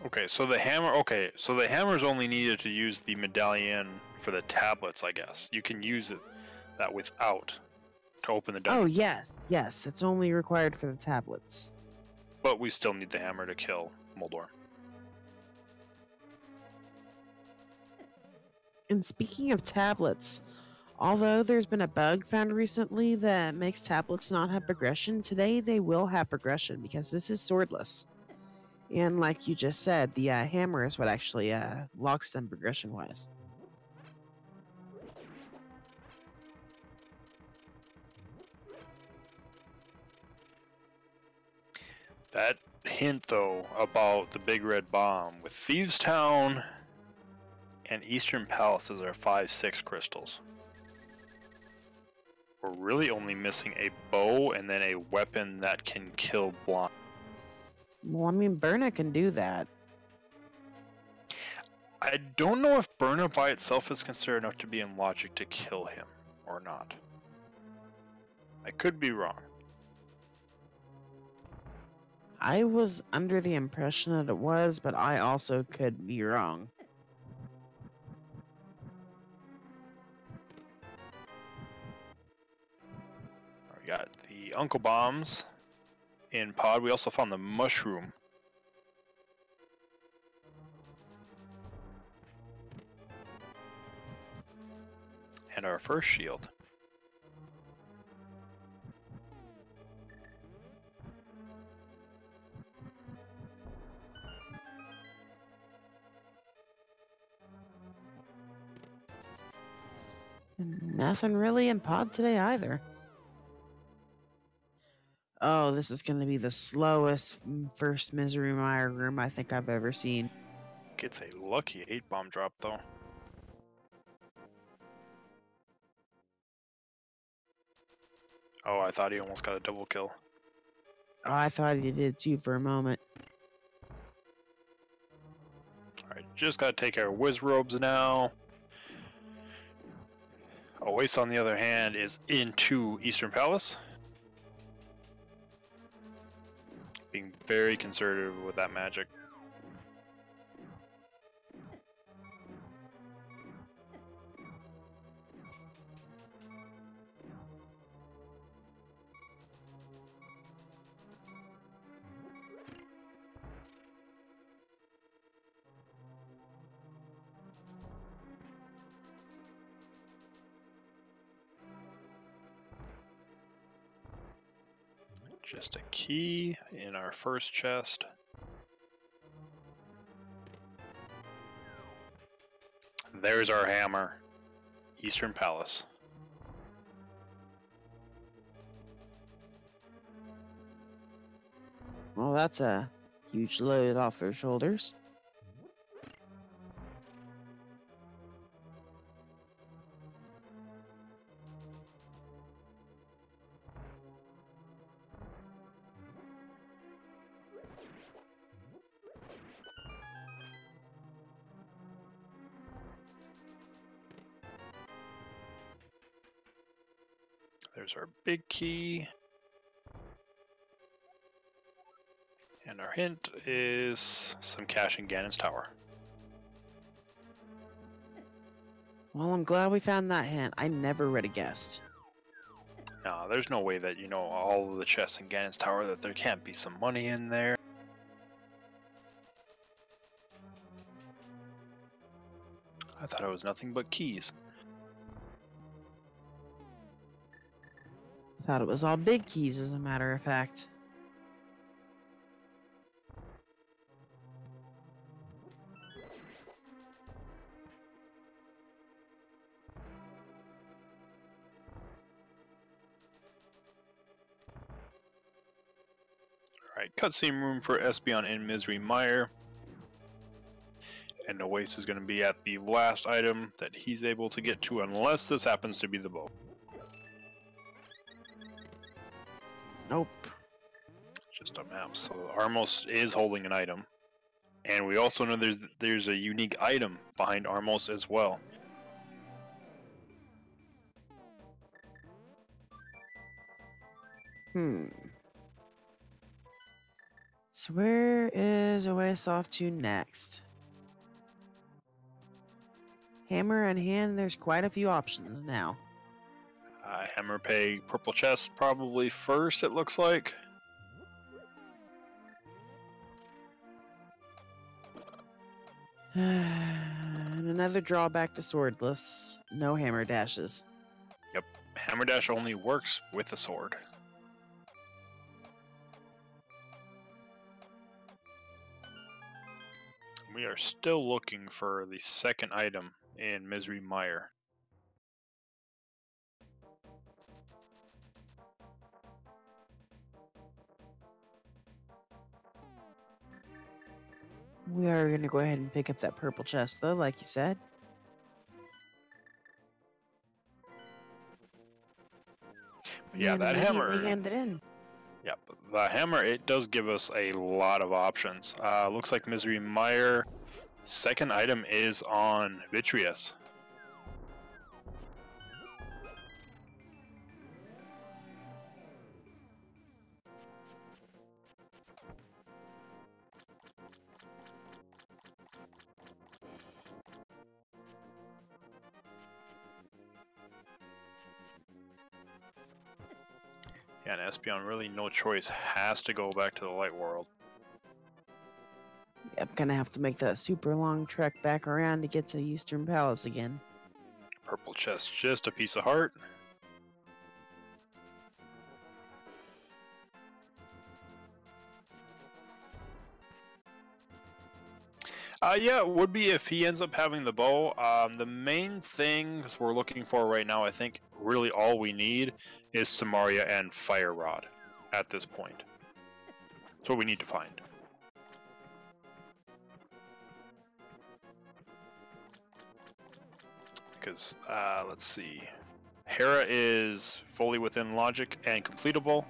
Okay, so the hammer. Okay, so the hammer's only needed to use the medallion for the tablets, I guess. You can use that without to open the dungeon. Oh, yes. It's only required for the tablets. But we still need the hammer to kill Moldor. And speaking of tablets, although there's been a bug found recently that makes tablets not have progression, today they will have progression because this is swordless. And like you just said, the hammer is what actually locks them progression-wise. That hint, though, about the Big Red Bomb with Thieves Town and Eastern Palace as our 5-6 crystals. We're really only missing a bow and then a weapon that can kill blind. Well, I mean, Berna can do that. I don't know if Berna by itself is considered enough to be in logic to kill him or not. I could be wrong. I was under the impression that it was, but I also could be wrong. We got the Uncle Bombs in pod. We also found the mushroom. And our first shield. Nothing really in pod today either. Oh, this is going to be the slowest first Misery Mire room I think I've ever seen. Gets a lucky 8-bomb drop, though. Oh, I thought he almost got a double kill. Oh, I thought he did too for a moment. Alright, just gotta take care of Wiz Robes now. Oase, on the other hand, is into Eastern Palace. Being very conservative with that magic. Just a key in our first chest. There's our hammer. Eastern Palace. Well, that's a huge load off their shoulders. There's our big key. And our hint is some cash in Ganon's tower. Well, I'm glad we found that hint. I never would have guessed. No, there's no way that you know all of the chests in Ganon's tower that there can't be some money in there. I thought it was nothing but keys. Thought it was all big keys, as a matter of fact. Alright, cutscene room for Espeon and Misery Mire. And Oase is going to be at the last item that he's able to get to, unless this happens to be the bow. Nope. Just a map. So Armos is holding an item. And we also know there's a unique item behind Armos as well. So where is Oase off to next? Hammer in hand, there's quite a few options now. Hammer pay purple chest probably first, it looks like. And another drawback to swordless. No hammer dashes. Yep, hammer dash only works with a sword. We are still looking for the second item in Misery Mire. We are going to go ahead and pick up that purple chest, though, like you said. Yeah, And that hammer. immediately hand it in. Yep, the hammer, it does give us a lot of options. Looks like Misery Mire, second item is on Vitreous. Yeah, and Espeon really no choice, has to go back to the light world. Yep, gonna have to make that super long trek back around to get to Eastern Palace again. Purple chest, just a piece of heart. Yeah, it would be if he ends up having the bow. The main things we're looking for right now, I think really all we need is Samaria and Fire Rod at this point. That's what we need to find. Because, let's see. Hera is fully within logic and completable.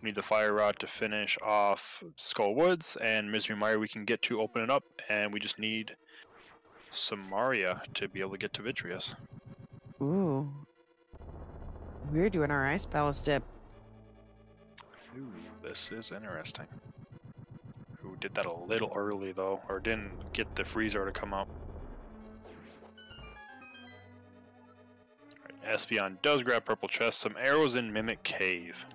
We need the Fire Rod to finish off Skull Woods, and Misery Mire we can get to open it up, and we just need Samaria to be able to get to Vitreous. Ooh. We're doing our Ice Palace dip. Ooh, this is interesting. Ooh, did that a little early though, or didn't get the freezer to come out. Right, Espeon does grab purple chest, some arrows in Mimic Cave.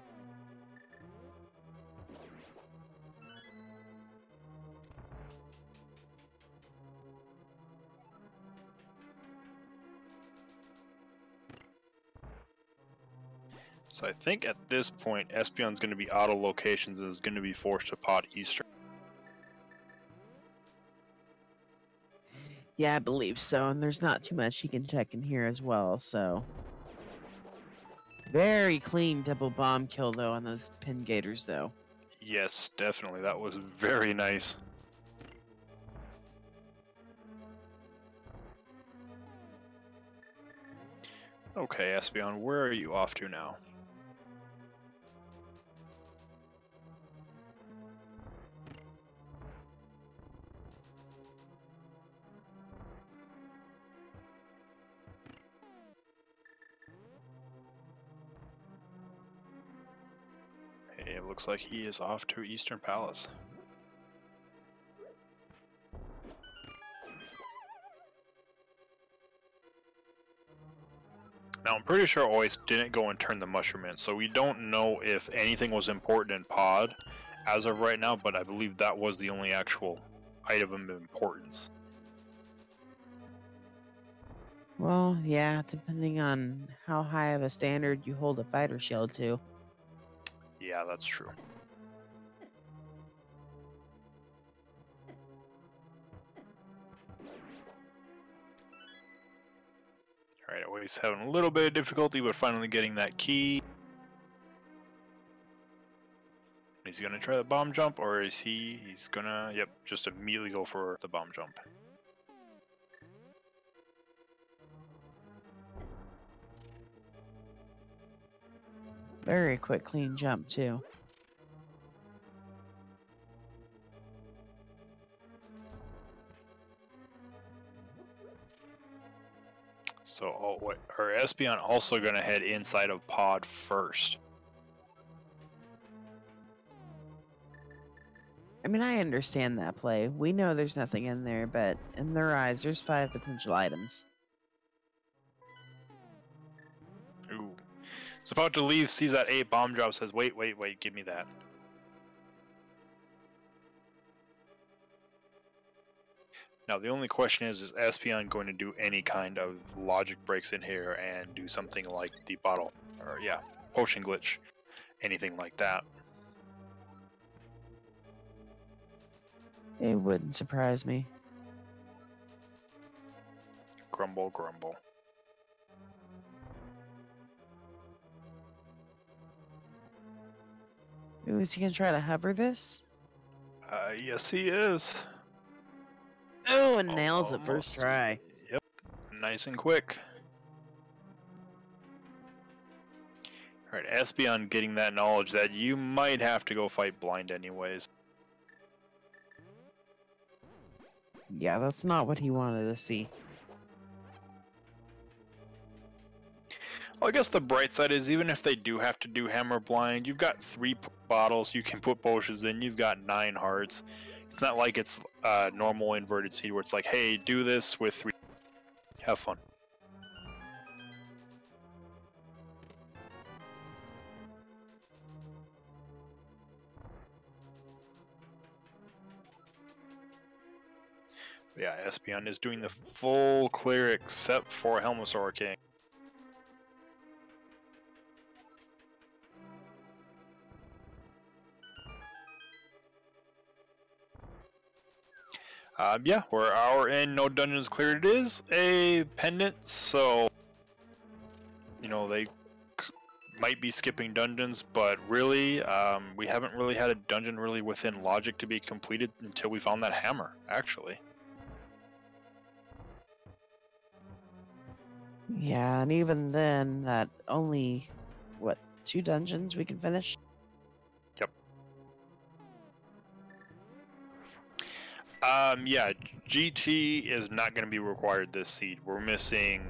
So I think at this point, Espeon's going to be out of locations and is going to be forced to pot Eastern. Yeah, I believe so, and there's not too much he can check in here as well, so... Very clean double bomb kill, though, on those pin gators, though. Yes, definitely. That was very nice. Okay, Espeon, where are you off to now? Hey, it looks like he is off to Eastern Palace. Now, I'm pretty sure Oase didn't go and turn the mushroom in, so we don't know if anything was important in Pod as of right now, but I believe that was the only actual item of importance. Well, yeah, depending on how high of a standard you hold a fighter shield to. Yeah, that's true. Alright, always having a little bit of difficulty, but finally getting that key. Is he gonna try the bomb jump, or is he's gonna, yep, just immediately go for the bomb jump. Very quick, clean jump, too. So, or Espeon also gonna head inside of pod first. I mean, I understand that play. We know there's nothing in there, but in their eyes, there's 5 potential items. Ooh. It's about to leave, sees that 8 bomb drop, says, wait, give me that. Now, the only question is Espeon going to do any kind of logic breaks in here and do something like the bottle, or yeah, potion glitch, anything like that? It wouldn't surprise me. Grumble, grumble. Ooh, is he gonna try to hover this? Yes, he is. Oh, and nails it first Almost. try. Yep, nice and quick. Alright, Espeon getting that knowledge that you might have to go fight blind anyways. Yeah, that's not what he wanted to see. Well, I guess the bright side is even if they do have to do hammer blind, you've got 3 bottles you can put potions in, you've got 9 hearts. It's not like it's a normal inverted seed where it's like, hey, do this with 3. Have fun. Yeah, Espeon is doing the full clear except for Helmasaur King. Yeah, we're an hour in, no dungeons cleared. It is a pendant, so you know they might be skipping dungeons, but really, we haven't really had a dungeon really within logic to be completed until we found that hammer, actually. Yeah, and even then, that only, what, 2 dungeons we can finish? Yep. Yeah, GT is not going to be required this seed. We're missing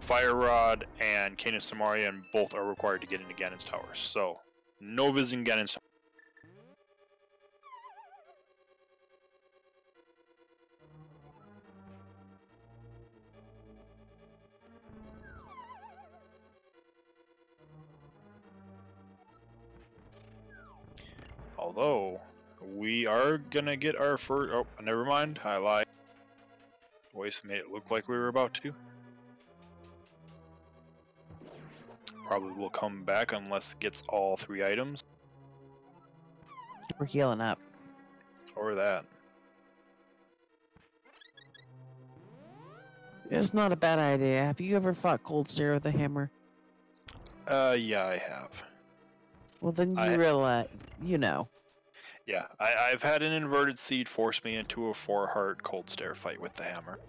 Fire Rod and Canis Samaria, and both are required to get into Ganon's Tower. So, no visiting Ganon's Tower. Although, we are going to get our first... Oh, never mind. I lied. Voice made it look like we were about to. Probably will come back unless it gets all 3 items. We're healing up. Or that. It's not a bad idea. Have you ever fought Cold Stare with a hammer? Yeah, I have. Well, then you realize, you know. Yeah, I've had an inverted seed force me into a 4-heart cold stare fight with the hammer.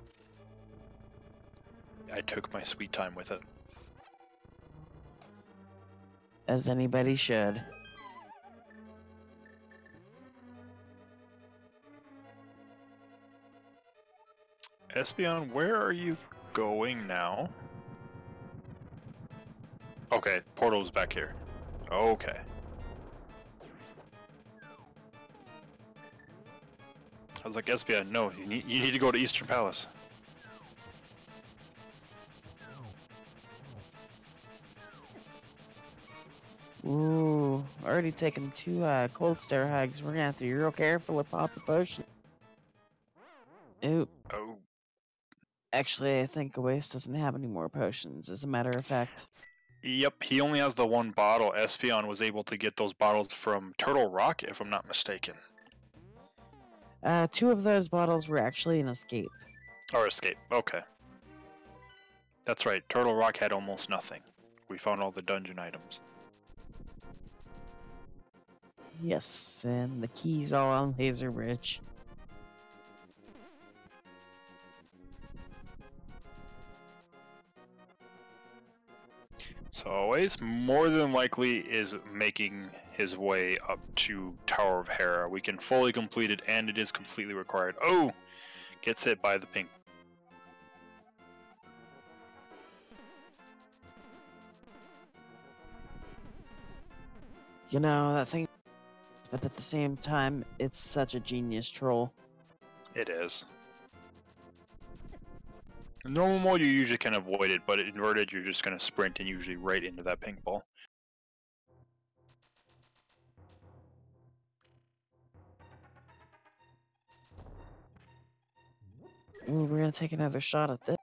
I took my sweet time with it. As anybody should. Espeon, where are you going now? Okay, portal's back here. Okay. I was like, Espeon, no, you need to go to Eastern Palace. Ooh, already taken 2 Cold Stare hugs. We're gonna have to be real careful or pop the potion. Ooh. Oh. Actually, I think Oase doesn't have any more potions, as a matter of fact. Yep, he only has the one bottle. Espeon was able to get those bottles from Turtle Rock, if I'm not mistaken. 2 of those bottles were actually an escape. Or Escape, okay. That's right, Turtle Rock had almost nothing. We found all the dungeon items. Yes, and the key's all on Laser Bridge. So Oase more than likely is making his way up to Tower of Hera. We can fully complete it, and it is completely required. Oh! Gets hit by the pink. You know, that thing, but at the same time, it's such a genius troll. It is. In normal mode, you usually can avoid it, but inverted, you're just going to sprint and usually right into that pink ball. Ooh, we're gonna take another shot at this.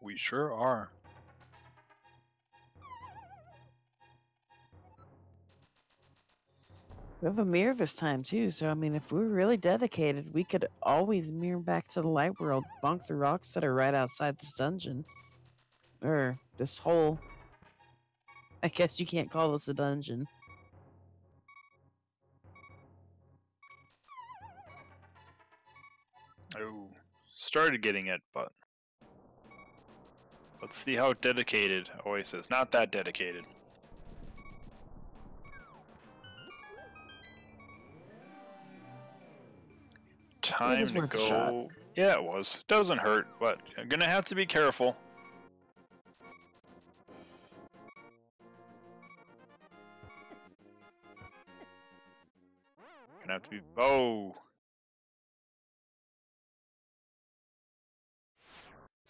We sure are. We have a mirror this time too, so I mean, if we were really dedicated, we could always mirror back to the light world, bonk the rocks that are right outside this dungeon. Or this hole. I guess you can't call this a dungeon. Oh, started getting it, but let's see how dedicated Oase is. Not that dedicated. Time was to worth a shot. go. Yeah, it was. Doesn't hurt, but I'm gonna have to be careful. Gonna have to be. Oh!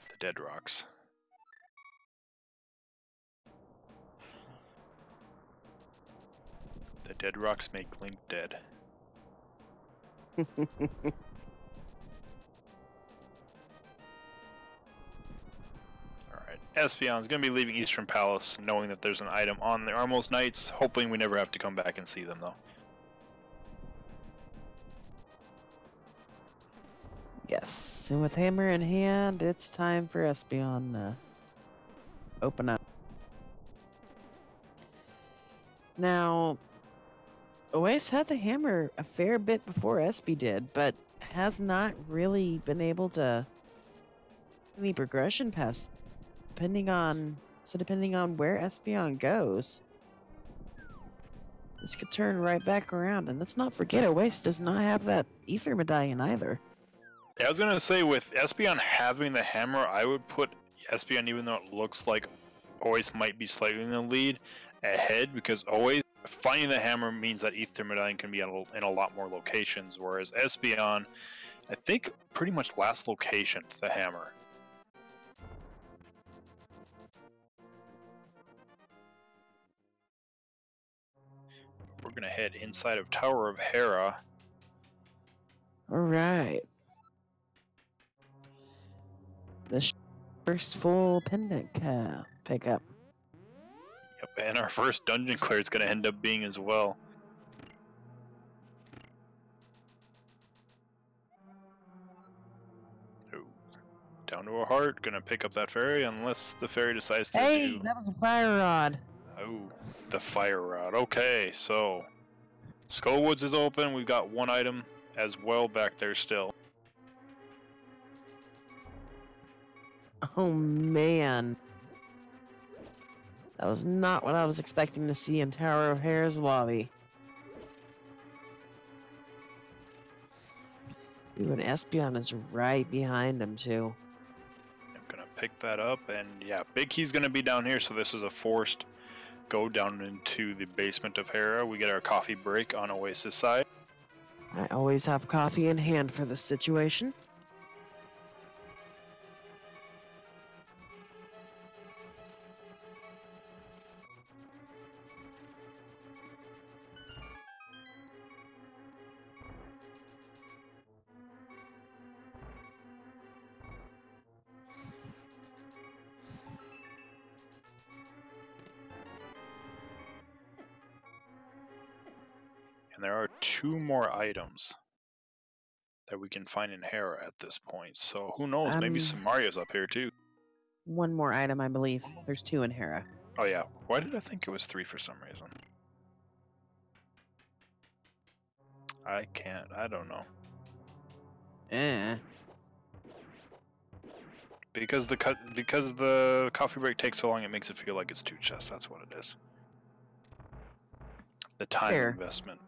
The dead rocks. The dead rocks make Link dead. Alright, Espeon's gonna be leaving Eastern Palace, knowing that there's an item on the Armos Knights, hoping we never have to come back and see them, though. Yes, and with hammer in hand, it's time for Espeon to open up. Now, Oase had the hammer a fair bit before Espy did, but has not really been able to any progression past. Depending on where Espeon goes, this could turn right back around. And let's not forget, Oase does not have that ether medallion either. Yeah, I was gonna say, with Espeon having the hammer, I would put Espeon, even though it looks like Oase might be slightly in the lead, ahead, because Oase finding the hammer means that Ether Medallion can be in a lot more locations, whereas Espeon, I think, pretty much last location, the hammer. We're gonna head inside of Tower of Hera. Alright. The first full pendant pickup. Yep, and our first dungeon clear is gonna end up being as well. Ooh. Down to a heart, gonna pick up that fairy, unless the fairy decides to Hey, do... that was a fire rod. Oh, the fire rod. Okay, so Skullwoods is open. We've got one item as well back there still. Oh man. That was not what I was expecting to see in Tower of Hera's lobby. Ooh, and Espeon is right behind him too. I'm gonna pick that up, and yeah, Big Key's gonna be down here, so this is a forced go down into the basement of Hera. We get our coffee break on Oasis side. I always have coffee in hand for this situation. And there are 2 more items that we can find in Hera at this point. So who knows? Maybe Samaria's up here too. One more item, I believe. There's 2 in Hera. Oh yeah. Why did I think it was 3 for some reason? I don't know. Because the coffee break takes so long, it makes it feel like it's 2 chests. That's what it is. The time Fair. investment.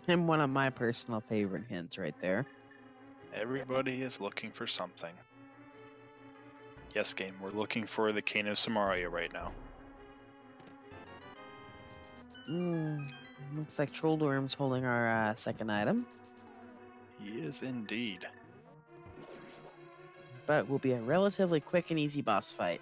And one of my personal favorite hints right there. Everybody is looking for something. Yes, game, we're looking for the Cane of Samaria right now. Looks like Trolldorm's holding our second item. He is indeed. But will be a relatively quick and easy boss fight.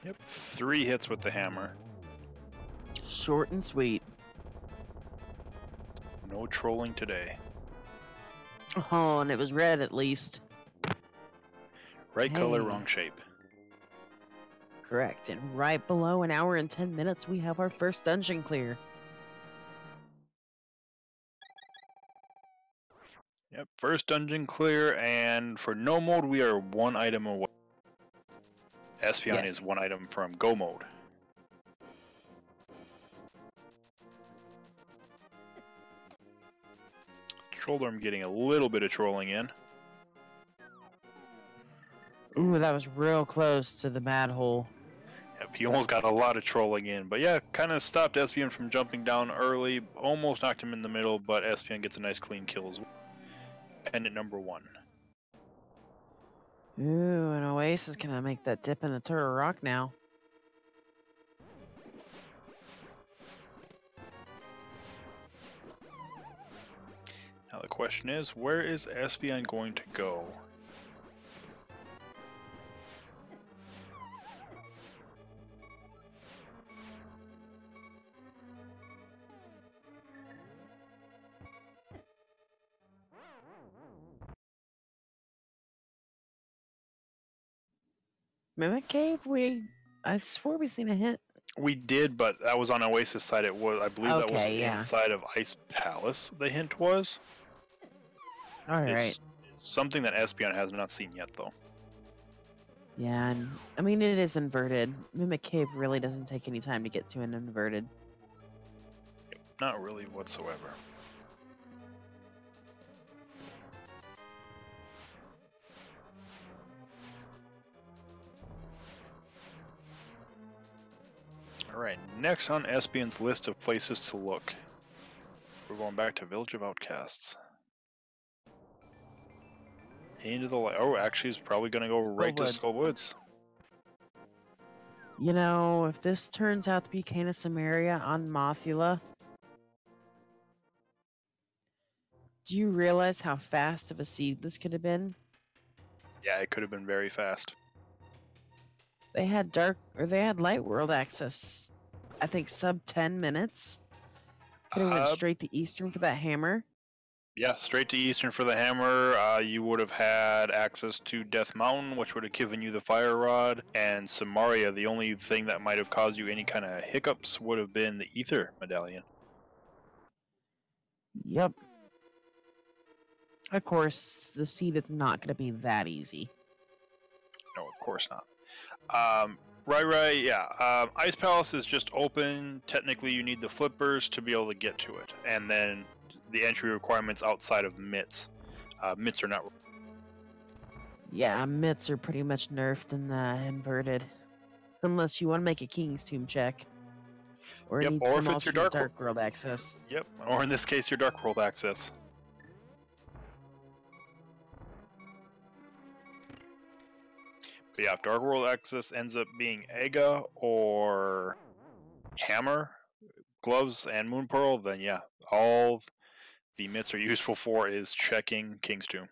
Yep, 3 hits with the hammer. Short and sweet. No trolling today. Oh, and it was red at least. Right color, Hey. wrong shape. Correct. And right below an hour and 10 minutes, we have our first dungeon clear. Yep, first dungeon clear, and for no mode, we are 1 item away. Espeon is Yes. 1 item from go mode. Trolldorm getting a little bit of trolling in. Ooh, that was real close to the mad hole. Yep, he almost got a lot of trolling in, but yeah, kind of stopped Espeon from jumping down early, almost knocked him in the middle, but Espeon gets a nice clean kill as well. Pendant number 1. Ooh, and Oasis is gonna make that dip in the Turtle Rock now. Now the question is, where is Espeon going to go? Mimic Cave? I swore we seen a hint. We did, but that was on Oasis side. It was, I believe, that was Okay, yeah. inside of Ice Palace. The hint was. Alright. It's something that Espeon has not seen yet, though. Yeah, and I mean, it is inverted. Mimic Cave really doesn't take any time to get to an inverted. Not really whatsoever. Alright, next on Espeon's list of places to look. We're going back to Village of Outcasts. Into the light. Oh, actually, he's probably going to go right to Skull Woods. You know, if this turns out to be Cana Samaria on Mothula, do you realize how fast of a seed this could have been? Yeah, it could have been very fast. They had light world access, I think sub 10 minutes. Could have went straight to Eastern for that hammer. Yeah, straight to Eastern for the hammer. You would have had access to Death Mountain, which would have given you the Fire Rod, and Samaria. The only thing that might have caused you any kind of hiccups would have been the Ether Medallion. Yep. Of course, the seed is not going to be that easy. No, of course not. Right, yeah. Ice Palace is just open. Technically, you need the flippers to be able to get to it, and then the entry requirements outside of mitts. Mitts are not. Yeah, mitts are pretty much nerfed and inverted, unless you want to make a King's Tomb check, or Yep, need or some if it's your alternate Dark World access. Yep, or in this case, your Dark World access. But yeah, if Dark World Access ends up being Ega or Hammer, Gloves, and Moon Pearl, then yeah, all the mitts are useful for is checking King's Tomb.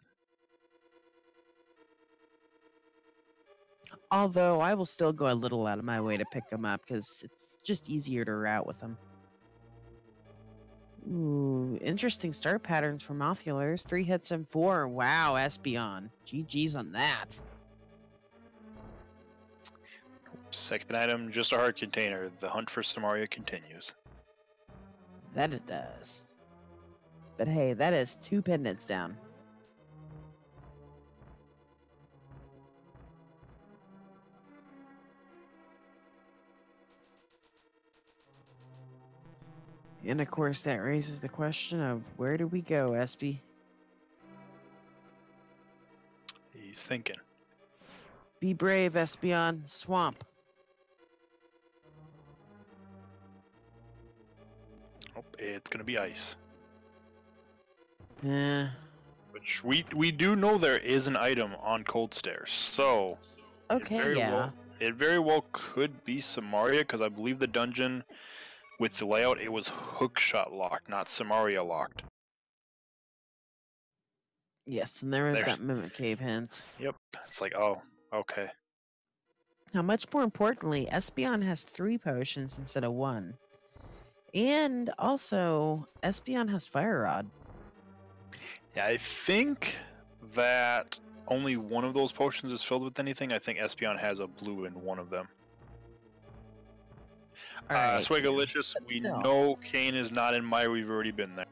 Although I will still go a little out of my way to pick them up because it's just easier to route with them. Ooh, interesting start patterns for Mothulars. 3 hits and 4. Wow, Espeon. GG's on that. Second item, just a heart container. The hunt for Samaria continues. That it does. But hey, that is 2 pendants down. And of course, that raises the question of where do we go, Espy? He's thinking. Be brave, Espeon. Swamp. Oh, it's gonna be ice. Eh. Which we do know there is an item on Cold Stairs, so Okay, yeah. It very well could be Samaria, because I believe the dungeon with the layout, it was hookshot locked, not Samaria locked. Yes, and there is that Mimic Cave hint. Yep. It's like, oh, okay. Now, much more importantly, Espeon has 3 potions instead of 1. And also, Espeon has Fire Rod. Yeah, I think that only one of those potions is filled with anything. I think Espeon has a blue in one of them. Alright. Swagalicious, we know Kane is not in Mire. We've already been there.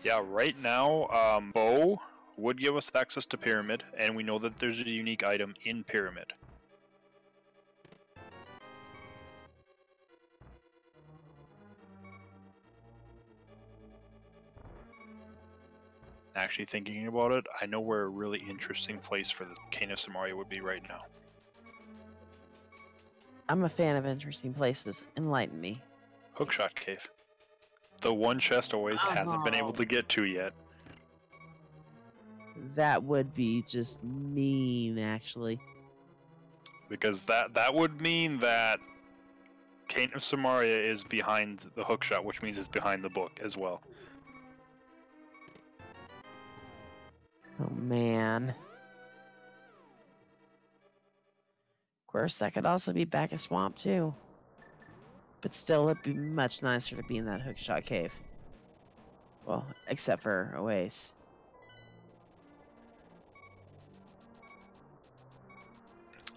Yeah, right now, Bow would give us access to Pyramid, and we know that there's a unique item in Pyramid. Actually thinking about it, I know where a really interesting place for the Cane of Samaria would be right now. I'm a fan of interesting places. Enlighten me. Hookshot Cave. The one chest always hasn't been able to get to yet. That would be just mean, actually. Because that would mean that Cane of Samaria is behind the hookshot, which means it's behind the book as well. Oh, man. Of course, that could also be back a swamp, too. But still, it'd be much nicer to be in that hookshot cave. Well, except for Oase.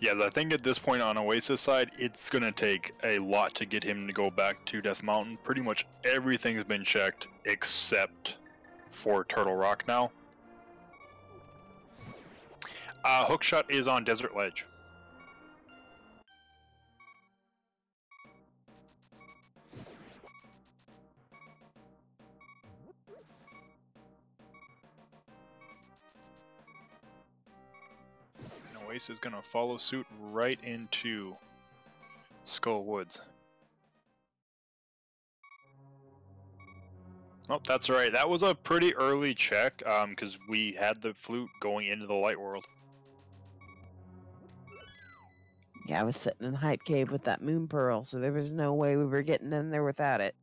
Yeah, I think at this point on Oasis side, it's going to take a lot to get him to go back to Death Mountain. Pretty much everything's been checked except for Turtle Rock now. Hookshot is on Desert Ledge. And Oasis is going to follow suit right into Skull Woods. Oh, that's right. That was a pretty early check, because we had the flute going into the light world. Yeah, I was sitting in Hype Cave with that Moon Pearl, so there was no way we were getting in there without it.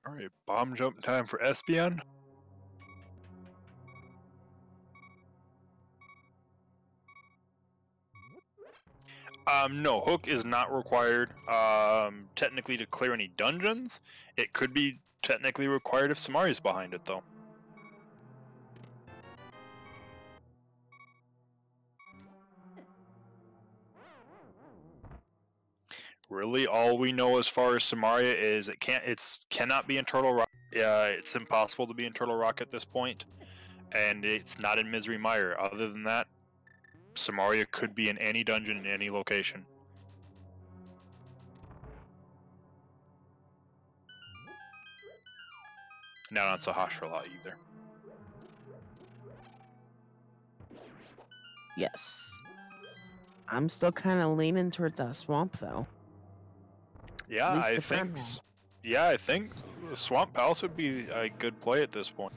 Alright, bomb jump time for Espeon. No, Hook is not required, technically to clear any dungeons. It could be technically required if Samari's behind it, though. Really, all we know as far as Samaria is it cannot be in Turtle Rock. It's impossible to be in Turtle Rock at this point, and it's not in Misery Mire. Other than that, Samaria could be in any dungeon in any location. Not on Sahasrahla either. Yes. I'm still kind of leaning toward that swamp, though. Yeah, At least I the think. front one. Yeah, I think the Swamp Palace would be a good play at this point.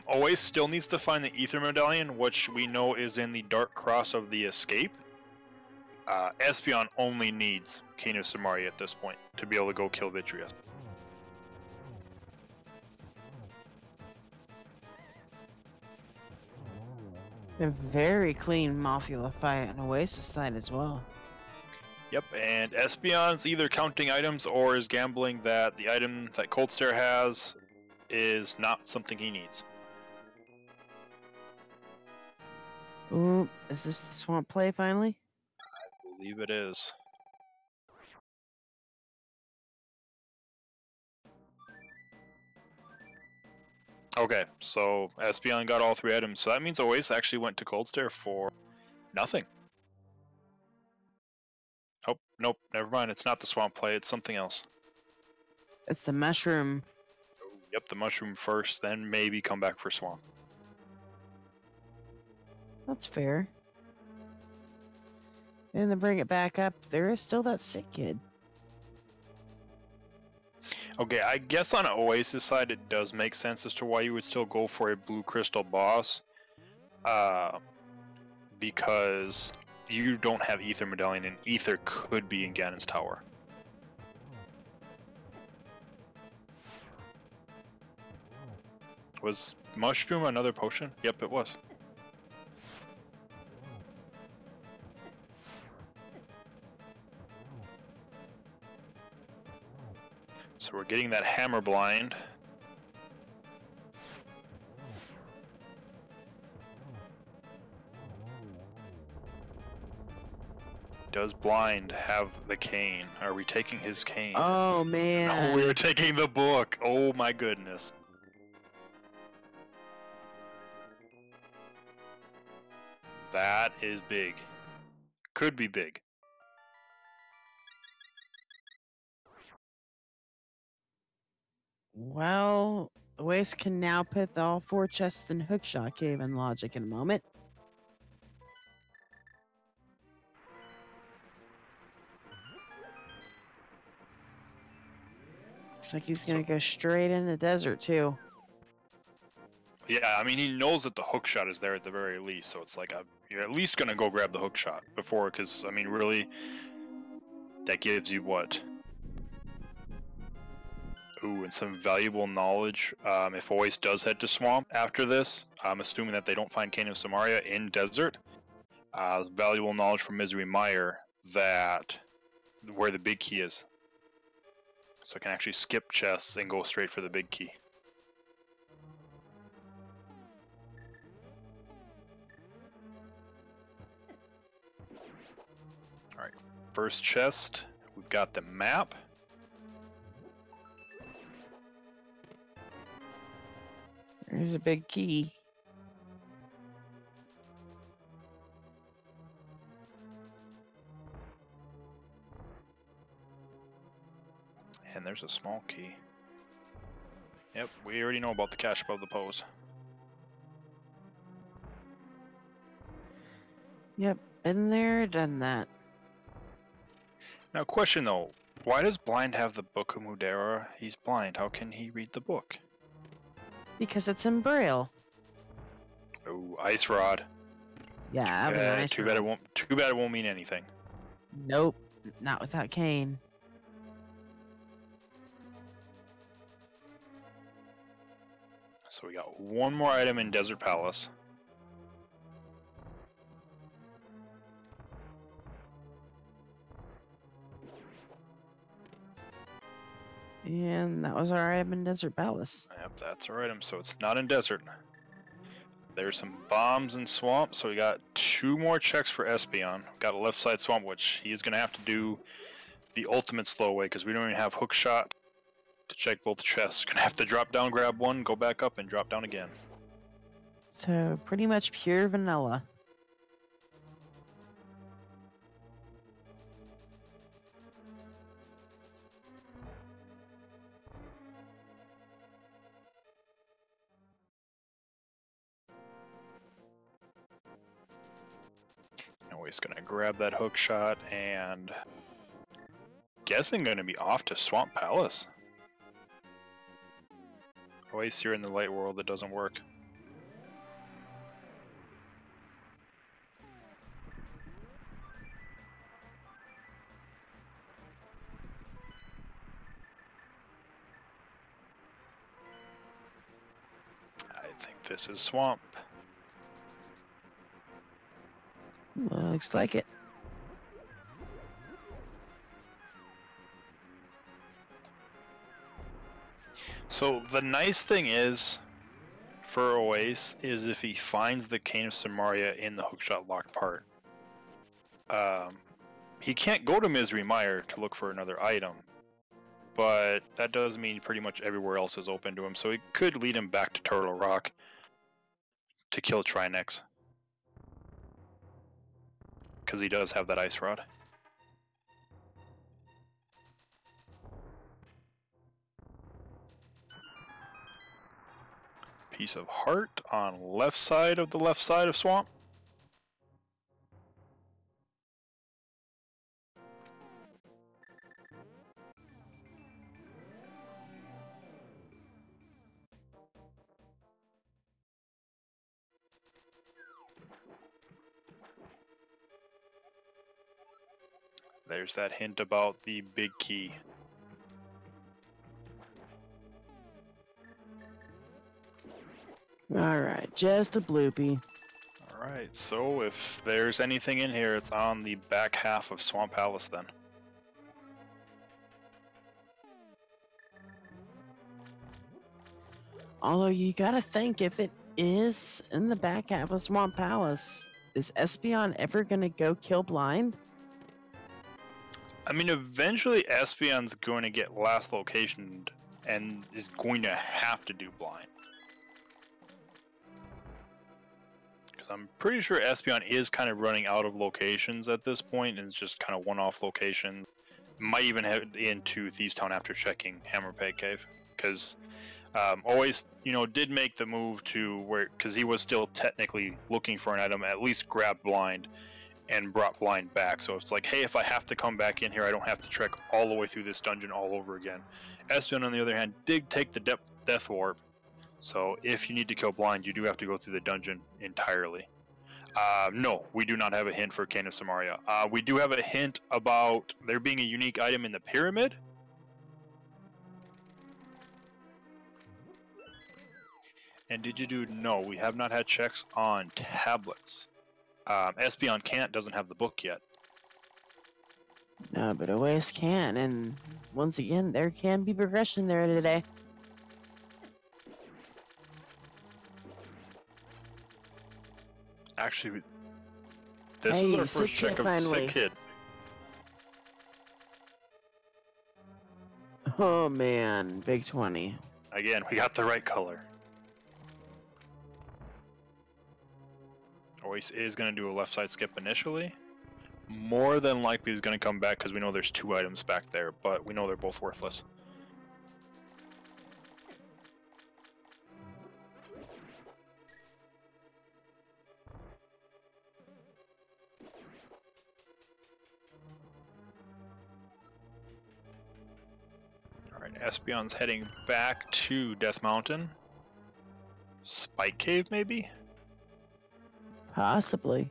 Oase still needs to find the Ether Medallion, which we know is in the Dark Cross of the Escape. Espeon only needs Kano Samari at this point to be able to go kill Vitreous. A very clean Mothula fight on Oasis side as well. Yep, and Espeon's either counting items or is gambling that the item that Cold Stare has is not something he needs. Ooh, is this the swamp play finally? I believe it is. Okay, so Espeon got all 3 items, so that means Oasis actually went to Cold Stare for nothing. Oh, nope, never mind, it's not the swamp play, it's something else. It's the mushroom. Yep, the mushroom first, then maybe come back for swamp. That's fair. And to bring it back up, there is still that sick kid. Okay, I guess on an Oasis side it does make sense as to why you would still go for a blue crystal boss. Because you don't have Ether Medallion, and Ether could be in Ganon's tower. Was Mushroom another potion? Yep, it was. So we're getting that hammer blind. Does blind have the cane? Are we taking his cane? Oh man. No, we were taking the book. Oh my goodness. That is big. Could be big. Well, Oasis can now put all 4 chests in Hookshot Cave in logic in a moment. Looks like he's gonna go straight in the desert too. Yeah, I mean, he knows that the hook shot is there at the very least, so it's like you're at least gonna go grab the hook shot before, because I mean, really, that gives you what? Ooh, and some valuable knowledge. If Oasis does head to Swamp after this, I'm assuming that they don't find Kano Samaria in Desert. Valuable knowledge from Misery Meyer that where the big key is, so I can actually skip chests and go straight for the big key. Alright, first chest, we've got the map. There's a big key. And there's a small key. Yep, we already know about the cache above the pose. Yep, been there, done that. Now, question though, why does Blind have the Book of Mudera? He's blind, how can he read the book? Because it's in Braille. Oh, Ice Rod. Yeah, nice. Too bad it won't mean anything. Nope, not without Kane. So we got one more item in Desert Palace. And that was our item in Desert Palace. Yep, that's our item, so it's not in Desert. There's some bombs in Swamp, so we got 2 more checks for Espeon. Got a left side Swamp, which he's going to have to do the ultimate slow way, because we don't even have Hook Shot. to check both chests. Gonna have to drop down, grab one, go back up, and drop down again. So pretty much pure vanilla. Always gonna grab that hook shot and guessing gonna be off to Swamp Palace. Always you're in the light world, that doesn't work. I think this is Swamp. Looks like it. So the nice thing is, for Oase, is if he finds the Cane of Samaria in the hookshot locked part, he can't go to Misery Mire to look for another item, but that does mean pretty much everywhere else is open to him, so it could lead him back to Turtle Rock to kill Trinex, because he does have that Ice Rod. Piece of Heart on left side of Swamp. There's that hint about the big key. Alright, just a bloopy. Alright, so if there's anything in here, it's on the back half of Swamp Palace then. Although you gotta think, if it is in the back half of Swamp Palace, is Espeon ever gonna go kill blind? I mean, eventually Espeon's going to get last locationed and is going to have to do blind. Because I'm pretty sure Espeon is kind of running out of locations at this point, and it's just kind of one-off location. Might even head into Thieves Town after checking Hammerpeg Cave, because always, did make the move to where, because he was still technically looking for an item, at least grabbed blind and brought blind back. So it's like, hey, if I have to come back in here, I don't have to trek all the way through this dungeon all over again. Espeon, on the other hand, did take the death warp. So if you need to kill blind, you do have to go through the dungeon entirely. No, we do not have a hint for Cane of Samaria. We do have a hint about there being a unique item in the pyramid. And did you do? No, we have not had checks on tablets. Espeon doesn't have the book yet. No, but Oase can, and once again, there can be progression there today. Actually, this Hey, was our Sick first check Kid, of finally. Sick Kid. Oh man, big 20. Again, we got the right color. Oase is going to do a left side skip initially. More than likely he's going to come back because we know there's 2 items back there, but we know they're both worthless. Alright, Espeon's heading back to Death Mountain. Spike Cave, maybe? Possibly.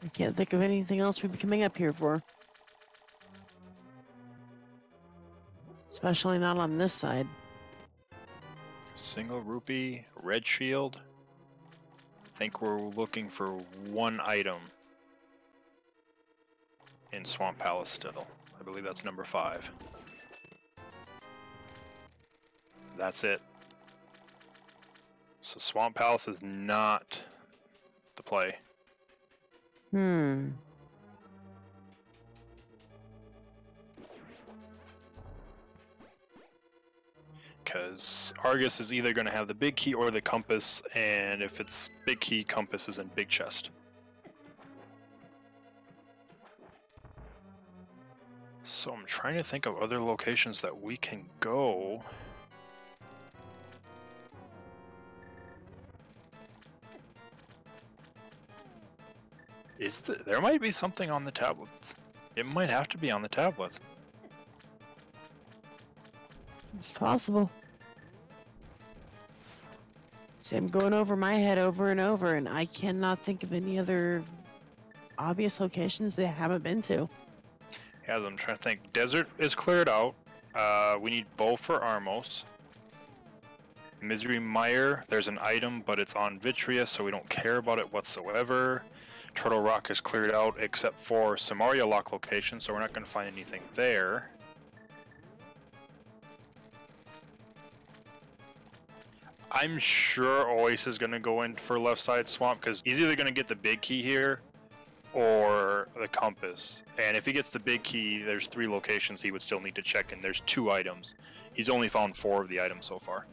I can't think of anything else we'd be coming up here for. Especially not on this side. Single rupee, red shield. I think we're looking for 1 item in Swamp Palace still. I believe that's number 5. That's it. So Swamp Palace is not the play. because Argus is either going to have the big key or the compass, and if it's big key, compass is in big chest. So I'm trying to think of other locations that we can go. There might be something on the tablets. It might have to be on the tablets. It's possible. See, I'm going over my head over and over, and I cannot think of any other obvious locations they haven't been to. As I'm trying to think, desert is cleared out. We need bow for Armos. Misery Mire, there's an item, but it's on Vitreous, so we don't care about it whatsoever. Turtle Rock is cleared out except for Samaria lock location, so we're not going to find anything there. I'm sure Oase is going to go in for left side swamp, because he's either going to get the big key here or the compass. And if he gets the big key, there's 3 locations he would still need to check, and there's 2 items. He's only found 4 of the items so far.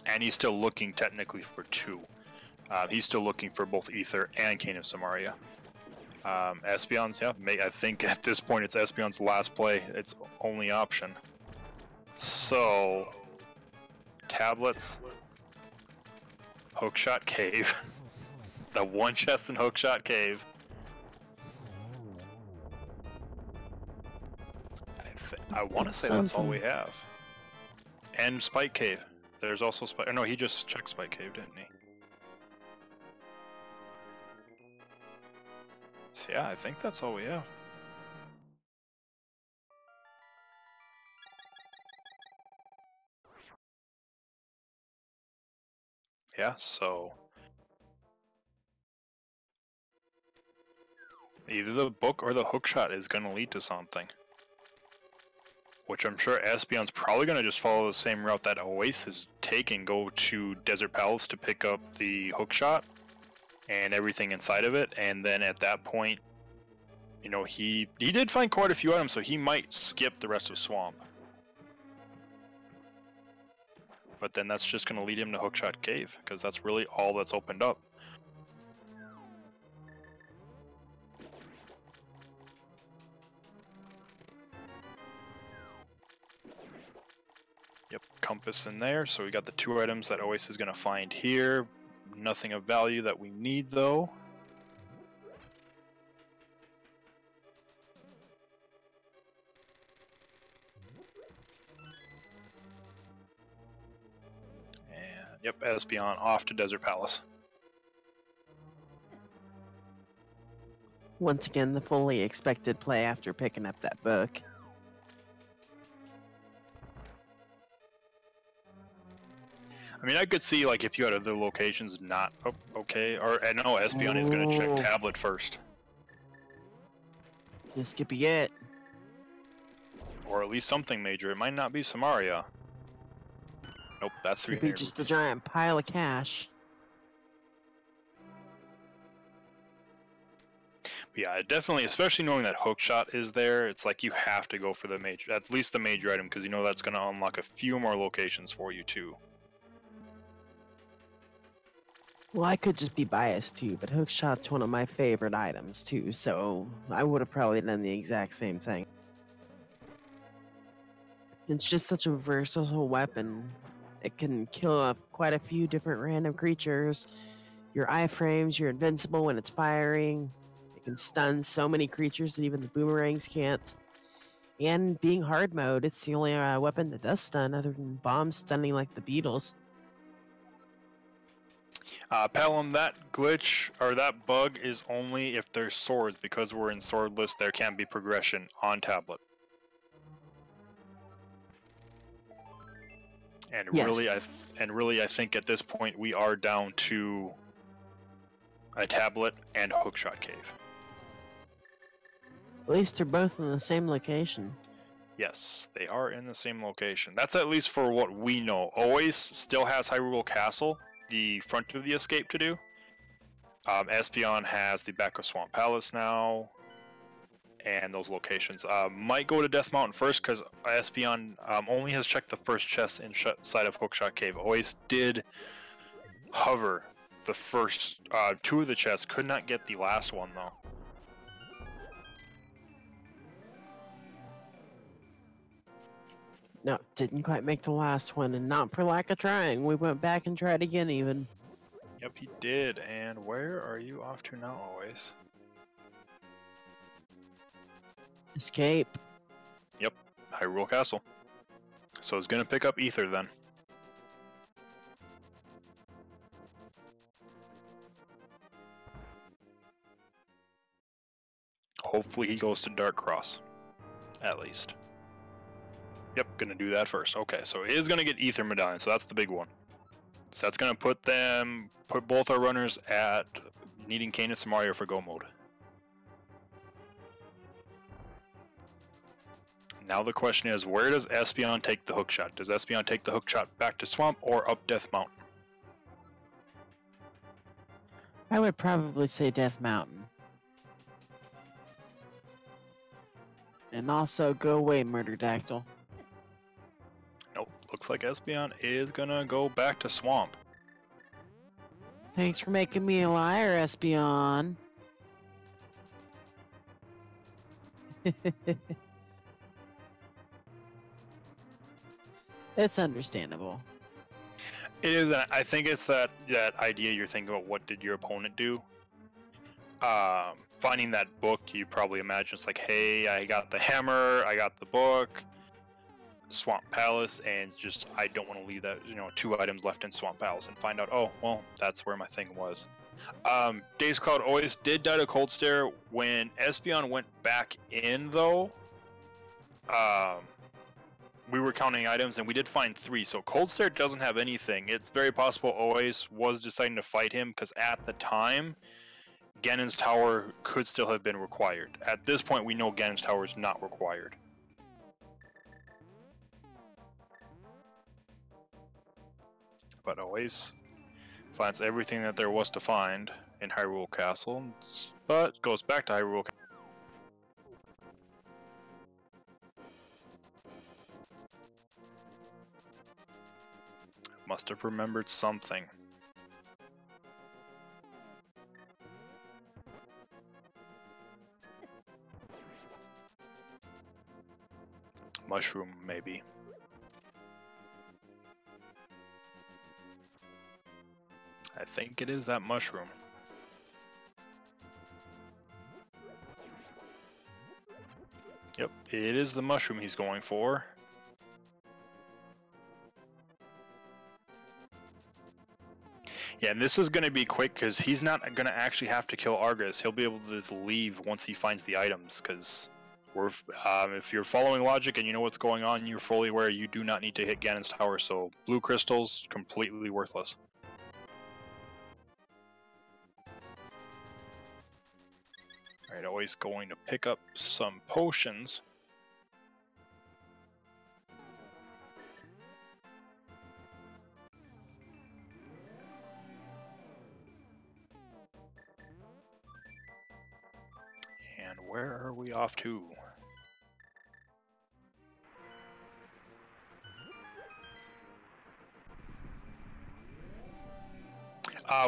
And he's still looking technically for 2. He's still looking for both Ether and Cane of Samaria. Espeon's, yeah, I think at this point it's Espeon's last play. It's only option. So, tablets, Hookshot Cave, the one chest in Hookshot Cave. I want to say that's all we have. And Spike Cave. There's also Spike. No, he just checked Spike Cave, didn't he? So yeah, I think that's all we have. Yeah, so either the book or the hookshot is going to lead to something. Which I'm sure Espeon's probably going to just follow the same route that Oase is taking, go to Desert Palace to pick up the hookshot and everything inside of it, and then at that point, you know, he did find quite a few items, so he might skip the rest of Swamp. But then that's just going to lead him to Hookshot Cave, because that's really all that's opened up. Yep, compass in there, so we got the 2 items that Oase is going to find here. Nothing of value that we need, though. And, yep, Espeon off to Desert Palace. Once again, the fully expected play after picking up that book. I mean, I could see, like, if you had other locations not okay, or I know Espeon is going to check tablet first. This could be it. Or at least something major. It might not be Samaria. Nope, that's 300. Could be just a giant pile of cash. Yeah, definitely, especially knowing that hookshot is there, it's like you have to go for the major, at least the major item, because you know that's going to unlock a few more locations for you, too. Well, I could just be biased too, but hookshot's one of my favorite items too, so I would have probably done the exact same thing. It's just such a versatile weapon. It can kill up quite a few different random creatures. Your iframes, you're invincible when it's firing. It can stun so many creatures that even the boomerangs can't. And being hard mode, it's the only weapon that does stun other than bombs stunning like the beetles. Pelham, that glitch, or that bug is only if there's swords. Because we're in swordless, there can't be progression on tablet. And Yes. really, I think at this point we are down to a tablet and a hookshot cave. At least they're both in the same location. Yes, they are in the same location. That's at least for what we know. Oase still has Hyrule Castle, the front of the escape, to do. Espeon has the back of Swamp Palace now. and those locations. Might go to Death Mountain first because Espeon only has checked the first chest inside of Hookshot Cave. Always did hover the first 2 of the chests, could not get the last one though. No, didn't quite make the last one, and not for lack of trying. We went back and tried again even. Yep, he did. And where are you off to now, Always? Escape. Yep, Hyrule Castle. So it's gonna pick up Ether then. Hopefully he goes to Dark Cross, at least. Yep, gonna do that first. Okay, so he is gonna get Ether Medallion, so that's the big one. So that's gonna put both our runners at needing Canis and Mario for go mode. Now the question is, where does Espeon take the hookshot? Does Espeon take the hookshot back to Swamp or up Death Mountain? I would probably say Death Mountain. And also go away, Murderdactyl. Nope, looks like Espeon is gonna go back to Swamp. Thanks for making me a liar, Espeon. It's understandable. It is, and I think it's that idea you're thinking about. What did your opponent do? Finding that book, you probably imagine it's like, hey, I got the hammer, I got the book, Swamp Palace, and just I don't want to leave that 2 items left in Swamp Palace and find out, oh well, that's where my thing was. Days Cloud always did die to Cold Stare. When Espeon went back in though, we were counting items and we did find 3, so Cold Stare doesn't have anything. It's very possible Always was deciding to fight him because at the time Ganon's Tower could still have been required. At this point we know Ganon's Tower is not required. But Always finds everything that there was to find in Hyrule Castle, but goes back to Hyrule Castle. Must have remembered something. Mushroom, maybe. I think it is that mushroom. Yep, it is the mushroom he's going for. Yeah, and this is going to be quick because he's not going to actually have to kill Argus. He'll be able to leave once he finds the items because if you're following logic and you know what's going on, you're fully aware you do not need to hit Ganon's Tower, so blue crystals, completely worthless. Alright, Always going to pick up some potions. And where are we off to?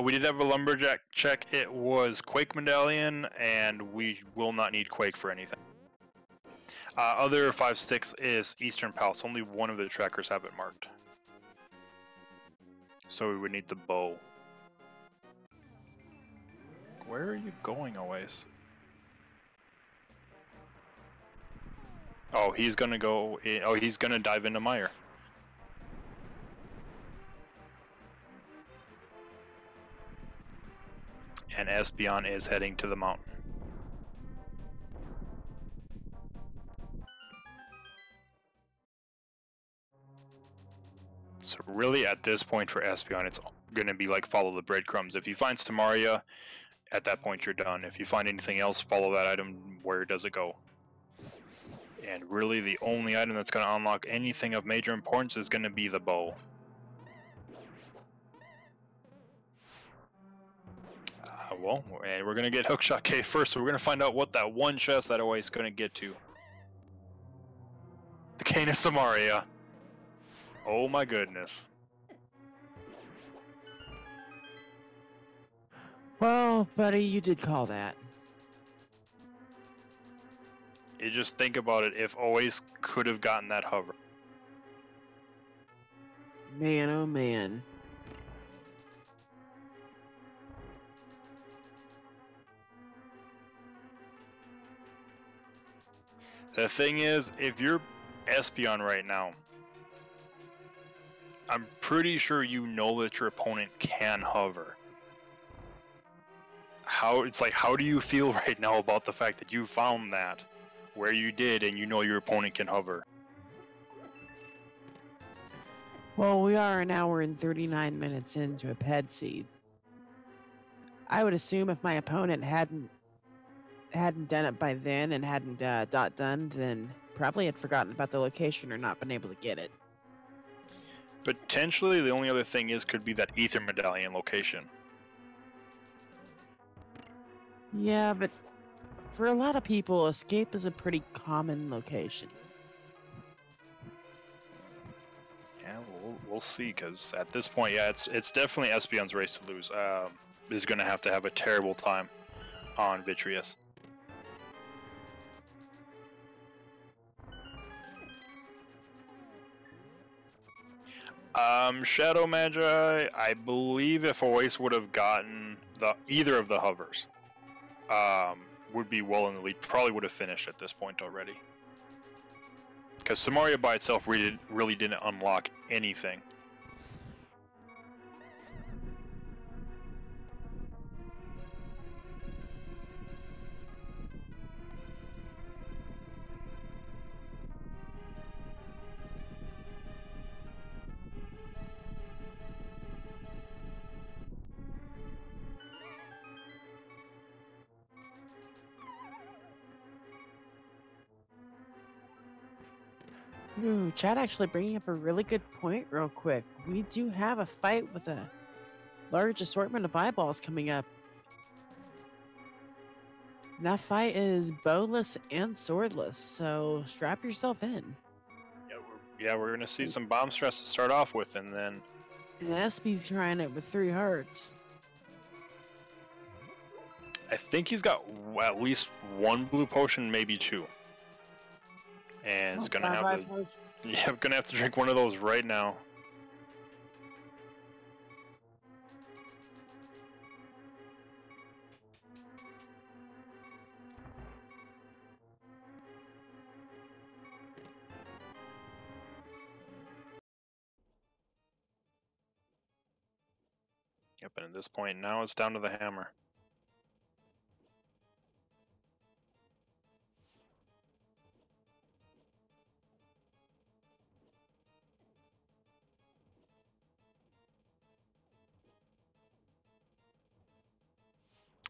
We did have a lumberjack check. It was Quake Medallion, and we will not need Quake for anything. Other 5 sticks is Eastern Palace. Only one of the trackers have it marked. So we would need the bow. Where are you going, Always? Oh, he's gonna go in, oh, he's gonna dive into Mire. And Espeon is heading to the mountain. So really at this point for Espeon, it's gonna be like follow the breadcrumbs. If you find Stamaria, at that point you're done. If you find anything else, follow that item. Where does it go? And really the only item that's going to unlock anything of major importance is going to be the bow. well, and we're gonna get Hookshot K first, so we're gonna find out what that one chest that Oase is gonna get to. The Canis Samaria. Oh my goodness. Well, buddy, you did call that. You just think about it, if Oase could have gotten that hover. Man, oh man. The thing is, if you're Espeon right now, I'm pretty sure you know that your opponent can hover. How do you feel right now about the fact that you found that where you did and you know your opponent can hover? Well, we are an hour and 39 minutes into a ped seed. I would assume if my opponent hadn't done it by then and hadn't done, then probably had forgotten about the location or not been able to get it. Potentially, the only other thing could be that Ether Medallion location. Yeah, but for a lot of people, escape is a pretty common location. Yeah, we'll see, because at this point, yeah, it's definitely Espeon's race to lose. Is going to have a terrible time on Vitreous. Shadow Magi, I believe if Oase would have gotten either of the hovers, would be well in the lead. Probably would have finished at this point already. Because Samaria by itself really didn't unlock anything. Ooh, Chad actually bringing up a really good point real quick. We do have a fight with a large assortment of eyeballs coming up. And that fight is bowless and swordless, so strap yourself in. Yeah, we're gonna see some bomb stress to start off with, and then. And Espy's trying it with 3 hearts. I think he's got at least 1 blue potion, maybe 2. And it's gonna gonna have to drink one of those right now. Yep, and at this point now it's down to the hammer.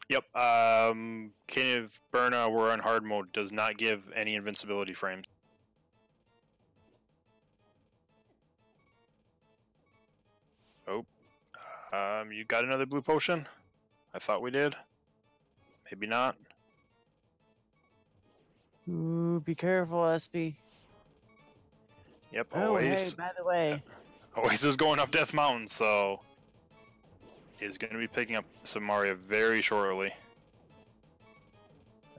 Yep, King of Burna, we're on hard mode, does not give any invincibility frames. Oh, you got another blue potion? I thought we did. Maybe not. Ooh, be careful, Espy. Yep, Oh, hey, Oase. by the way. Oase is going up Death Mountain, so he's going to be picking up Samaria very shortly.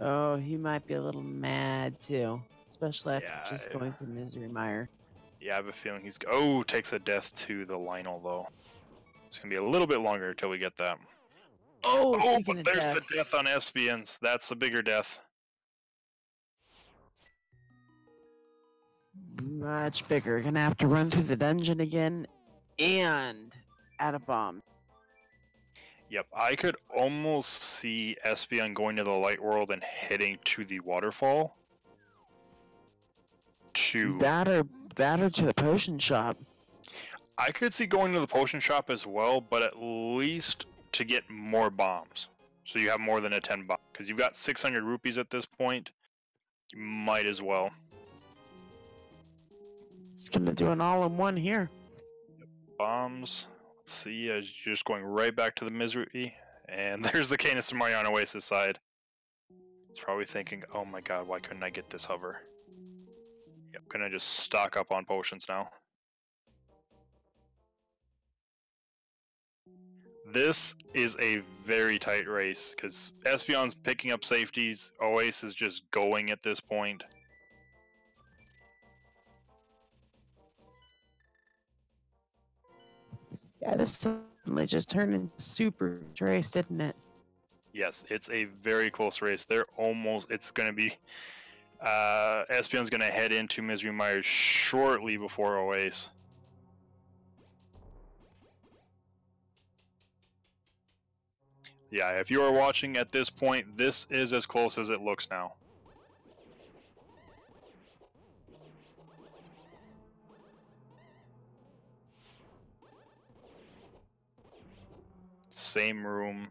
Oh, he might be a little mad too, especially after just going through Misery Mire. Yeah, I have a feeling he's. Takes a death to the Lionel though. It's gonna be a little bit longer until we get that. Oh, but there's the death on Espions. That's the bigger death. Much bigger. Gonna have to run through the dungeon again, and add a bomb. Yep, I could almost see Espeon going to the light world and heading to the waterfall. That or to the potion shop. I could see going to the potion shop as well, but at least to get more bombs. So you have more than a 10 bomb. Because you've got 600 rupees at this point. You might as well. It's gonna do an all-in-one here. Bombs. Let's see, you're just going right back to the misery. And there's the Canis and Mario on Oasis side. It's probably thinking, oh my god, why couldn't I get this hover? Yep, gonna just stock up on potions now. This is a very tight race, because Espeon's picking up safeties, Oase is just going at this point. Yeah, this suddenly just turned into super race, didn't it? Yes, it's a very close race. It's going to be, Espeon's going to head into Misery Mire shortly before Oase. Yeah, if you are watching at this point, this is as close as it looks now. Same room.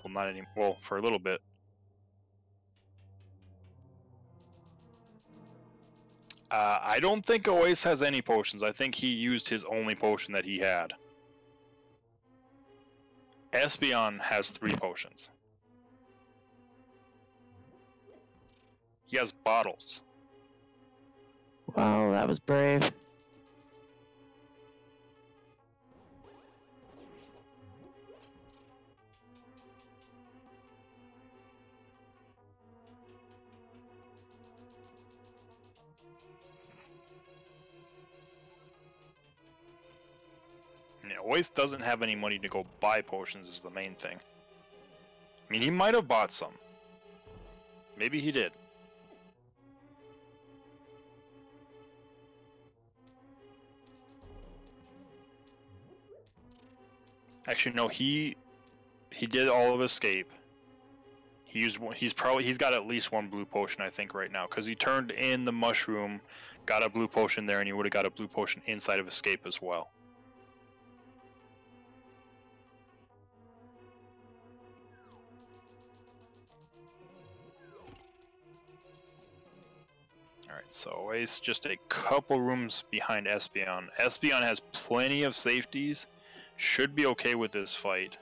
Well, not anymore. Well, for a little bit. I don't think Oase has any potions. I think he used his only potion that he had. Espeon has 3 potions. He has bottles. Wow, that was brave. Yeah, Oase doesn't have any money to go buy potions is the main thing. I mean, he might have bought some. Maybe he did. Actually, no, he did all of escape. He's got at least 1 blue potion, I think, right now, because he turned in the mushroom, got a blue potion there, and he would have got a blue potion inside of escape as well. Alright, so Oase just a couple rooms behind Espeon. Espeon has plenty of safeties, should be okay with this fight.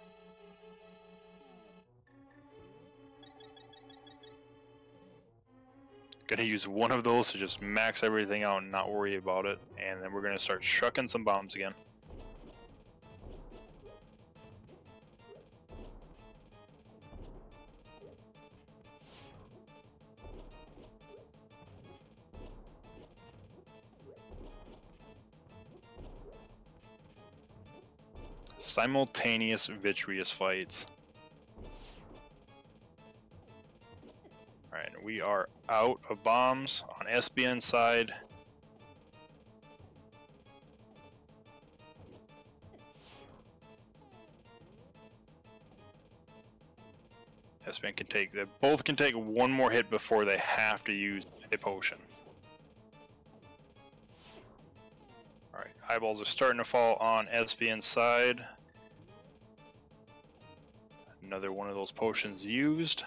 Gonna use one of those to just max everything out and not worry about it, and then we're gonna start shucking some bombs again. Simultaneous vitreous fights. Alright, we are out of bombs on Espeon's side. Espeon they both can take 1 more hit before they have to use a potion. Alright, eyeballs are starting to fall on Espeon's side. Another one of those potions used.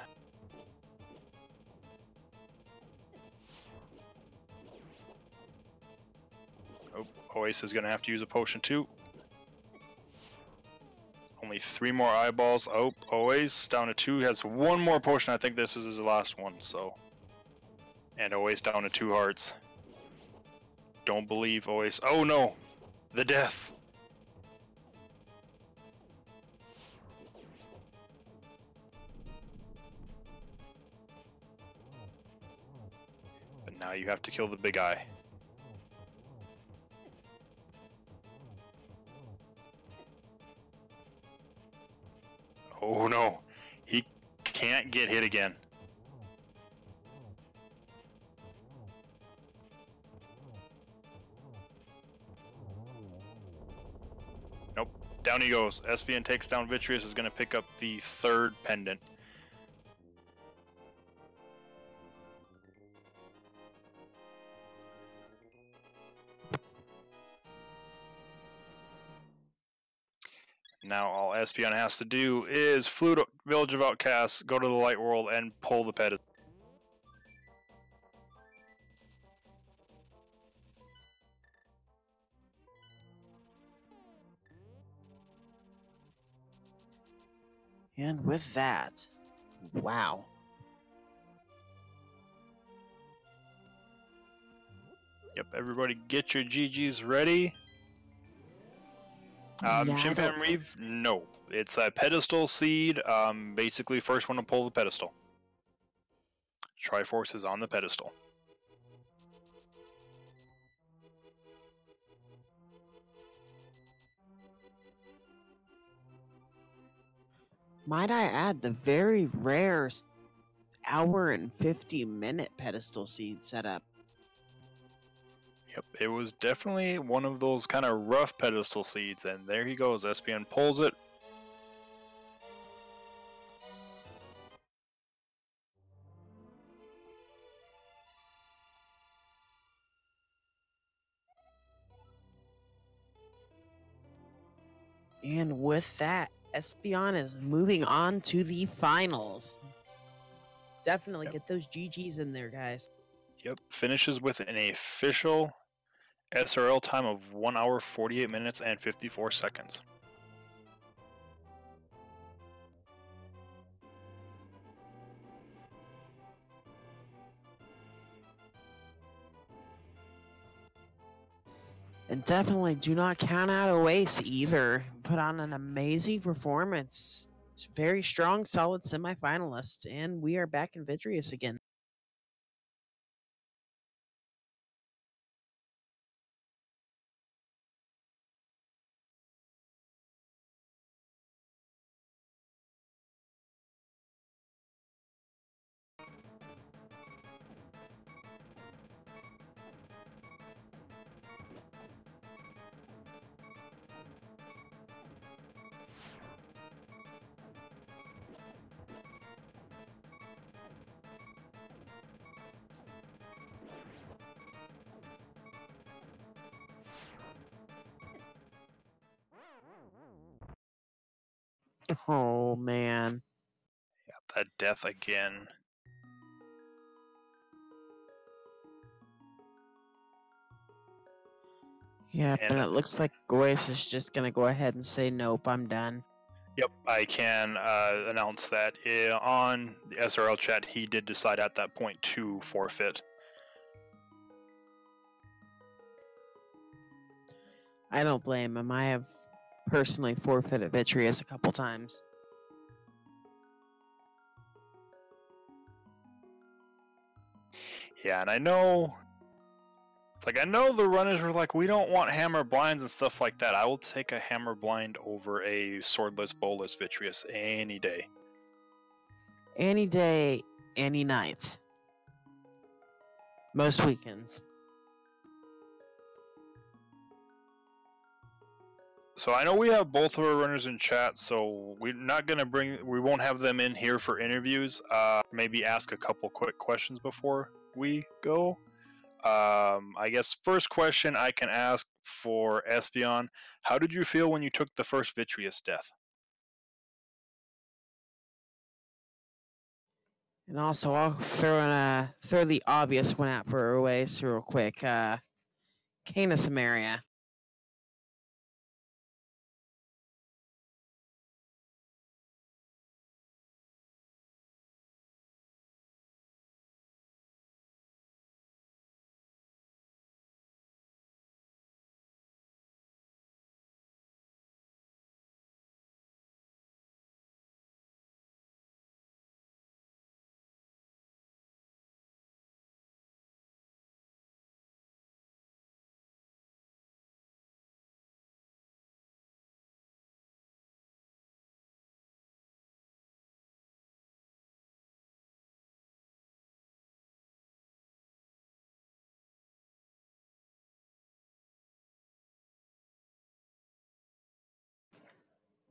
Oh, Oase is going to have to use a potion too. Only 3 more eyeballs. Oh, Oase down to 2. Has 1 more potion. I think this is his last one, so. And Oase down to 2 hearts. Don't believe Oase. Oh no! The death! But now you have to kill the big eye. Oh no! He can't get hit again. Nope. Down he goes. Espeon takes down Vitreous, is going to pick up the 3rd pendant. Now all Espeon has to do is flew to Village of Outcasts, go to the Light World, and pull the pedestal. And with that, wow. Yep, everybody get your GGs ready. Yeah, I Chimpan don't- Reeve, no. It's a pedestal seed. Basically, first one to pull the pedestal. Triforce is on the pedestal. Might I add the very rare hour and 50-minute pedestal seed setup. Yep, it was definitely one of those kind of rough pedestal seeds, and there he goes. Espeon pulls it. And with that, Espeon is moving on to the finals. Definitely Yep. get those GGs in there, guys. Yep, finishes with an official SRL time of 1 hour, 48 minutes, and 54 seconds. And definitely do not count out Oase either. Put on an amazing performance. Very strong, solid semifinalist. And we are back in Vitreous again. Oh, man. Yep, that death again. Yeah, And but it looks like Oase is just going to go ahead and say, nope, I'm done. yep, I can announce that on the SRL chat, he did decide at that point to forfeit. I don't blame him. I have personally forfeited Vitreous a couple times. Yeah, and I know, it's like, I know the runners were like, we don't want hammer blinds and stuff like that. I will take a hammer blind over a swordless, bowless Vitreous any day. Any day, any night. Most weekends. So I know we have both of our runners in chat, so we won't have them in here for interviews. Maybe ask a couple quick questions before we go. I guess first question I can ask for Espeon: how did you feel when you took the first Vitreous death? And also, I'll throw the obvious one out for Oase real quick. Cana Samaria.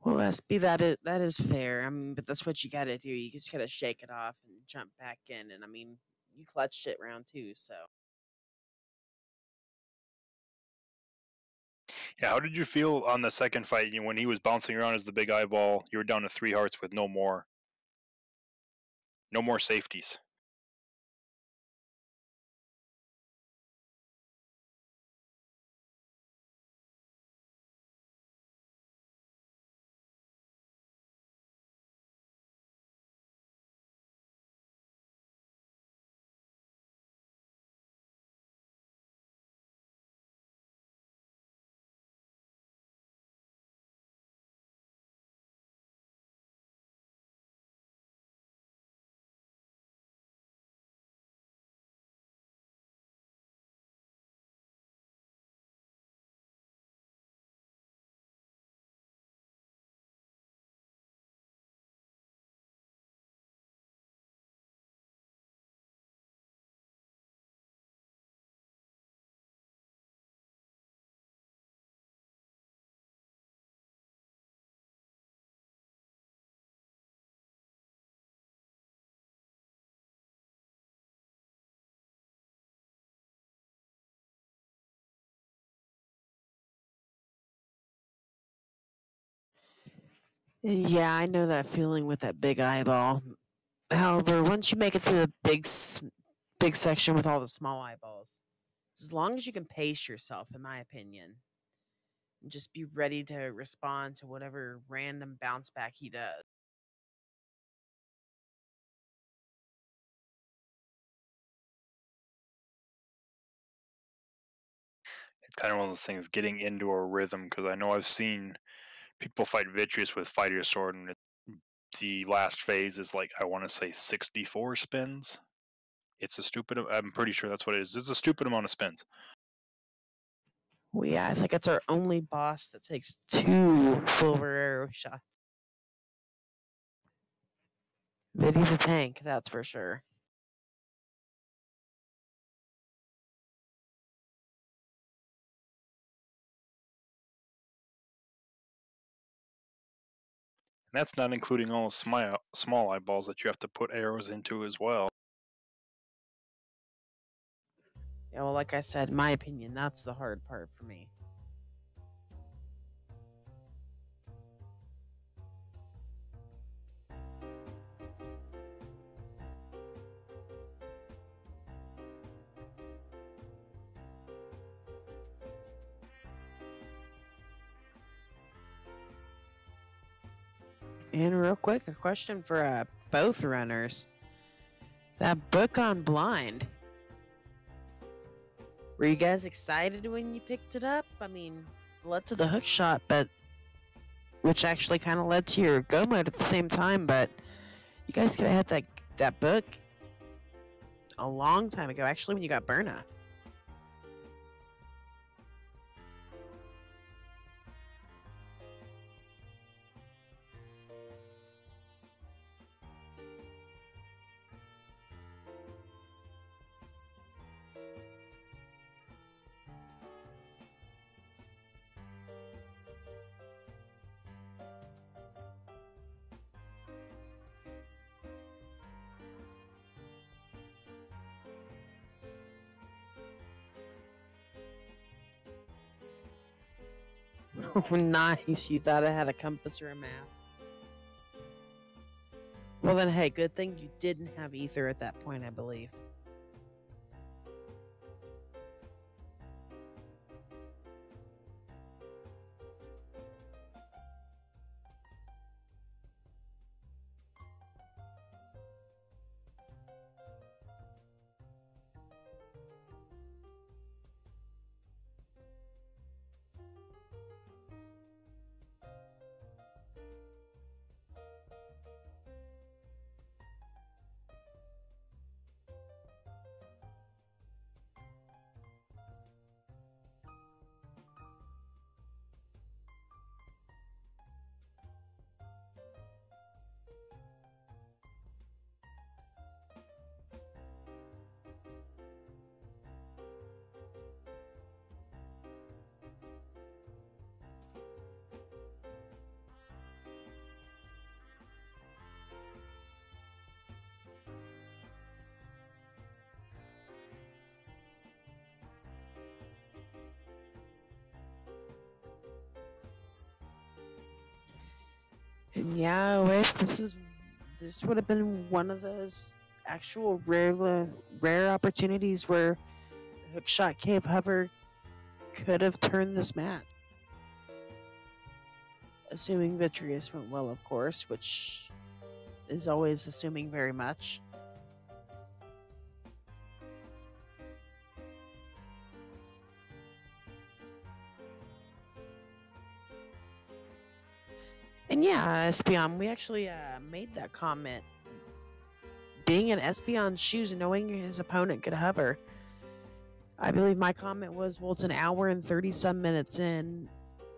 Well, SB, that is fair. I mean, but that's what you gotta do. You just gotta shake it off and jump back in. And I mean, you clutched it round 2, so. Yeah, how did you feel on the second fight when he was bouncing around as the big eyeball? You were down to 3 hearts with no more safeties. Yeah, I know that feeling with that big eyeball. However, once you make it to the big section with all the small eyeballs, as long as you can pace yourself, in my opinion, and just be ready to respond to whatever random bounce back he does. It's kind of one of those things getting into a rhythm because I know I've seen people fight Vitreous with Fighter's Sword, and the last phase is like, I want to say 64 spins. It's a stupid. I'm pretty sure that's what it is. It's a stupid amount of spins. Well, yeah, I think it's our only boss that takes 2 silver arrow shots. But he's a tank, that's for sure. And that's not including all the small eyeballs that you have to put arrows into as well. Yeah, well, like I said, in my opinion, that's the hard part for me. And real quick, a question for both runners. That book on blind. Were you guys excited when you picked it up? I mean, it led to the hook shot, but which actually kind of led to your go mode at the same time. But you guys could have had that book a long time ago. Actually, when you got Burna. Oh, nice. You thought it had a compass or a map. Well, then, hey, good thing you didn't have ether at that point, I believe. And yeah, I wish this would have been one of those actual rare opportunities where Hookshot Cave Hover could have turned this match. Assuming Vitreous went well, of course, which is always assuming very much. And yeah, Espeon, we actually made that comment. Being in Espeon's shoes and knowing his opponent could hover, I believe my comment was, well, it's an hour and 30-some minutes in.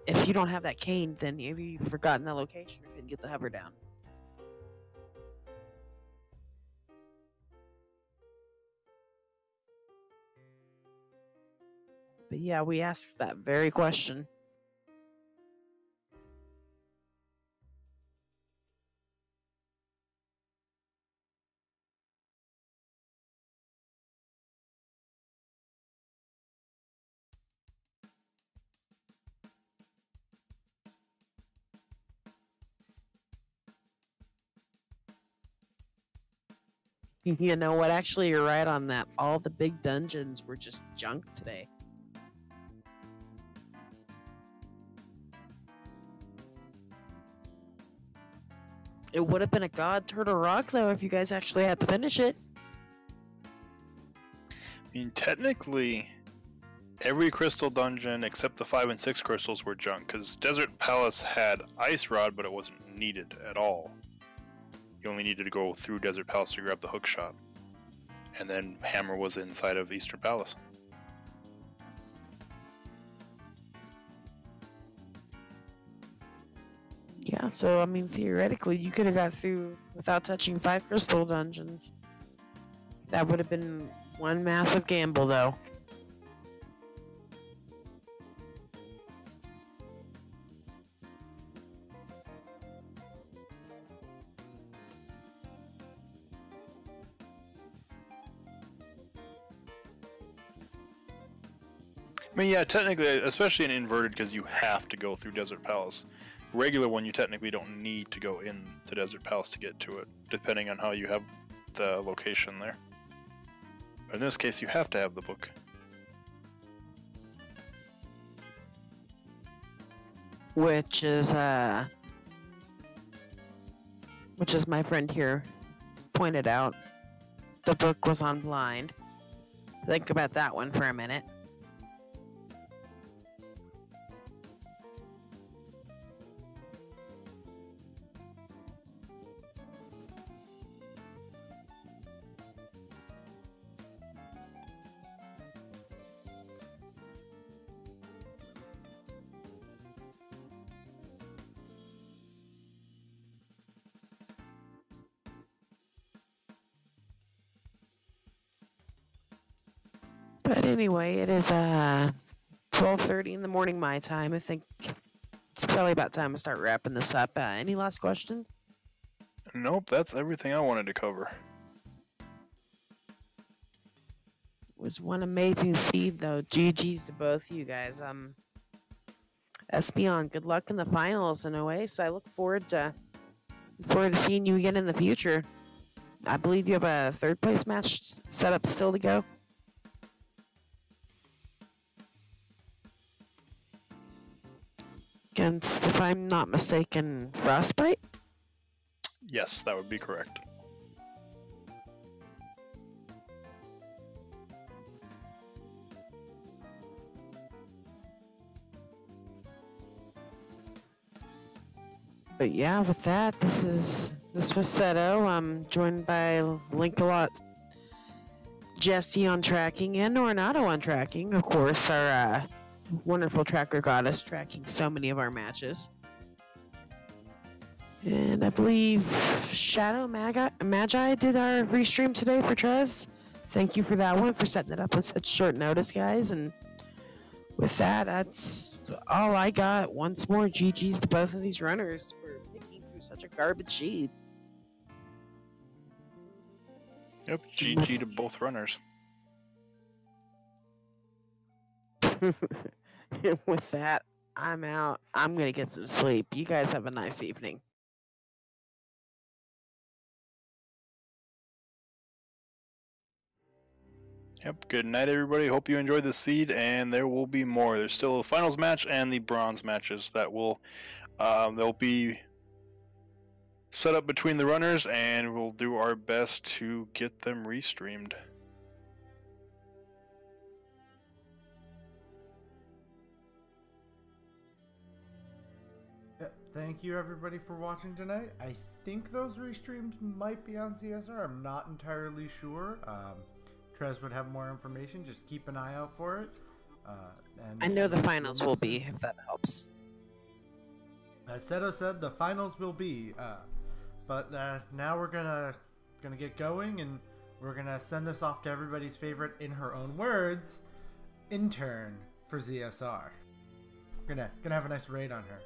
If you don't have that cane, then either you've forgotten the location or couldn't get the hover down. But yeah, we asked that very question. You know what? Actually, you're right on that. All the big dungeons were just junk today. It would have been a god turtle rock, though, if you guys actually had to finish it. I mean, technically, every crystal dungeon except the 5 and 6 crystals were junk, because Desert Palace had Ice Rod, but it wasn't needed at all. You only needed to go through Desert Palace to grab the hook shot. And then Hammer was inside of Eastern Palace. Yeah, so, I mean, theoretically, you could have got through without touching 5 crystal dungeons. That would have been one massive gamble, though. I mean, yeah, technically, especially in inverted, because you have to go through Desert Palace. Regular one, you technically don't need to go in to Desert Palace to get to it, depending on how you have the location there. But in this case, you have to have the book. Which is my friend here pointed out. The book was on blind. Think about that one for a minute. But anyway, it is 12:30 in the morning my time. I think it's probably about time to start wrapping this up. Any last questions? Nope, that's everything I wanted to cover. It was one amazing seed, though. GG's to both you guys. Espeon, good luck in the finals in Oase. I look forward to seeing you again in the future. I believe you have a third place match set up still to go. Against, if I'm not mistaken, Frostbite? Yes, that would be correct. But yeah, with that, this was Seto. I'm joined by Link-A-Lot, Jesse on tracking, and Ornato on tracking. Of course, our wonderful tracker goddess tracking so many of our matches. And I believe Shadow Magi did our restream today for Trez. Thank you for that one, for setting it up with such short notice, guys. And with that, that's all I got. Once more, GG's to both of these runners for picking through such a garbage sheet. Yep, GG to both runners. With that, I'm out. I'm going to get some sleep. You guys have a nice evening. Yep, good night, everybody. Hope you enjoyed the seed, and there will be more. There's still a finals match and the bronze matches that will they'll be set up between the runners, and we'll do our best to get them restreamed. Thank you everybody for watching tonight. I think those restreams might be on CSR. I'm not entirely sure. Trez would have more information. Just keep an eye out for it. And I know the finals will be, if that helps. As Seto said, the finals will be. But now we're gonna get going, and we're gonna send this off to everybody's favorite, in her own words, intern for ZSR. We're gonna have a nice raid on her.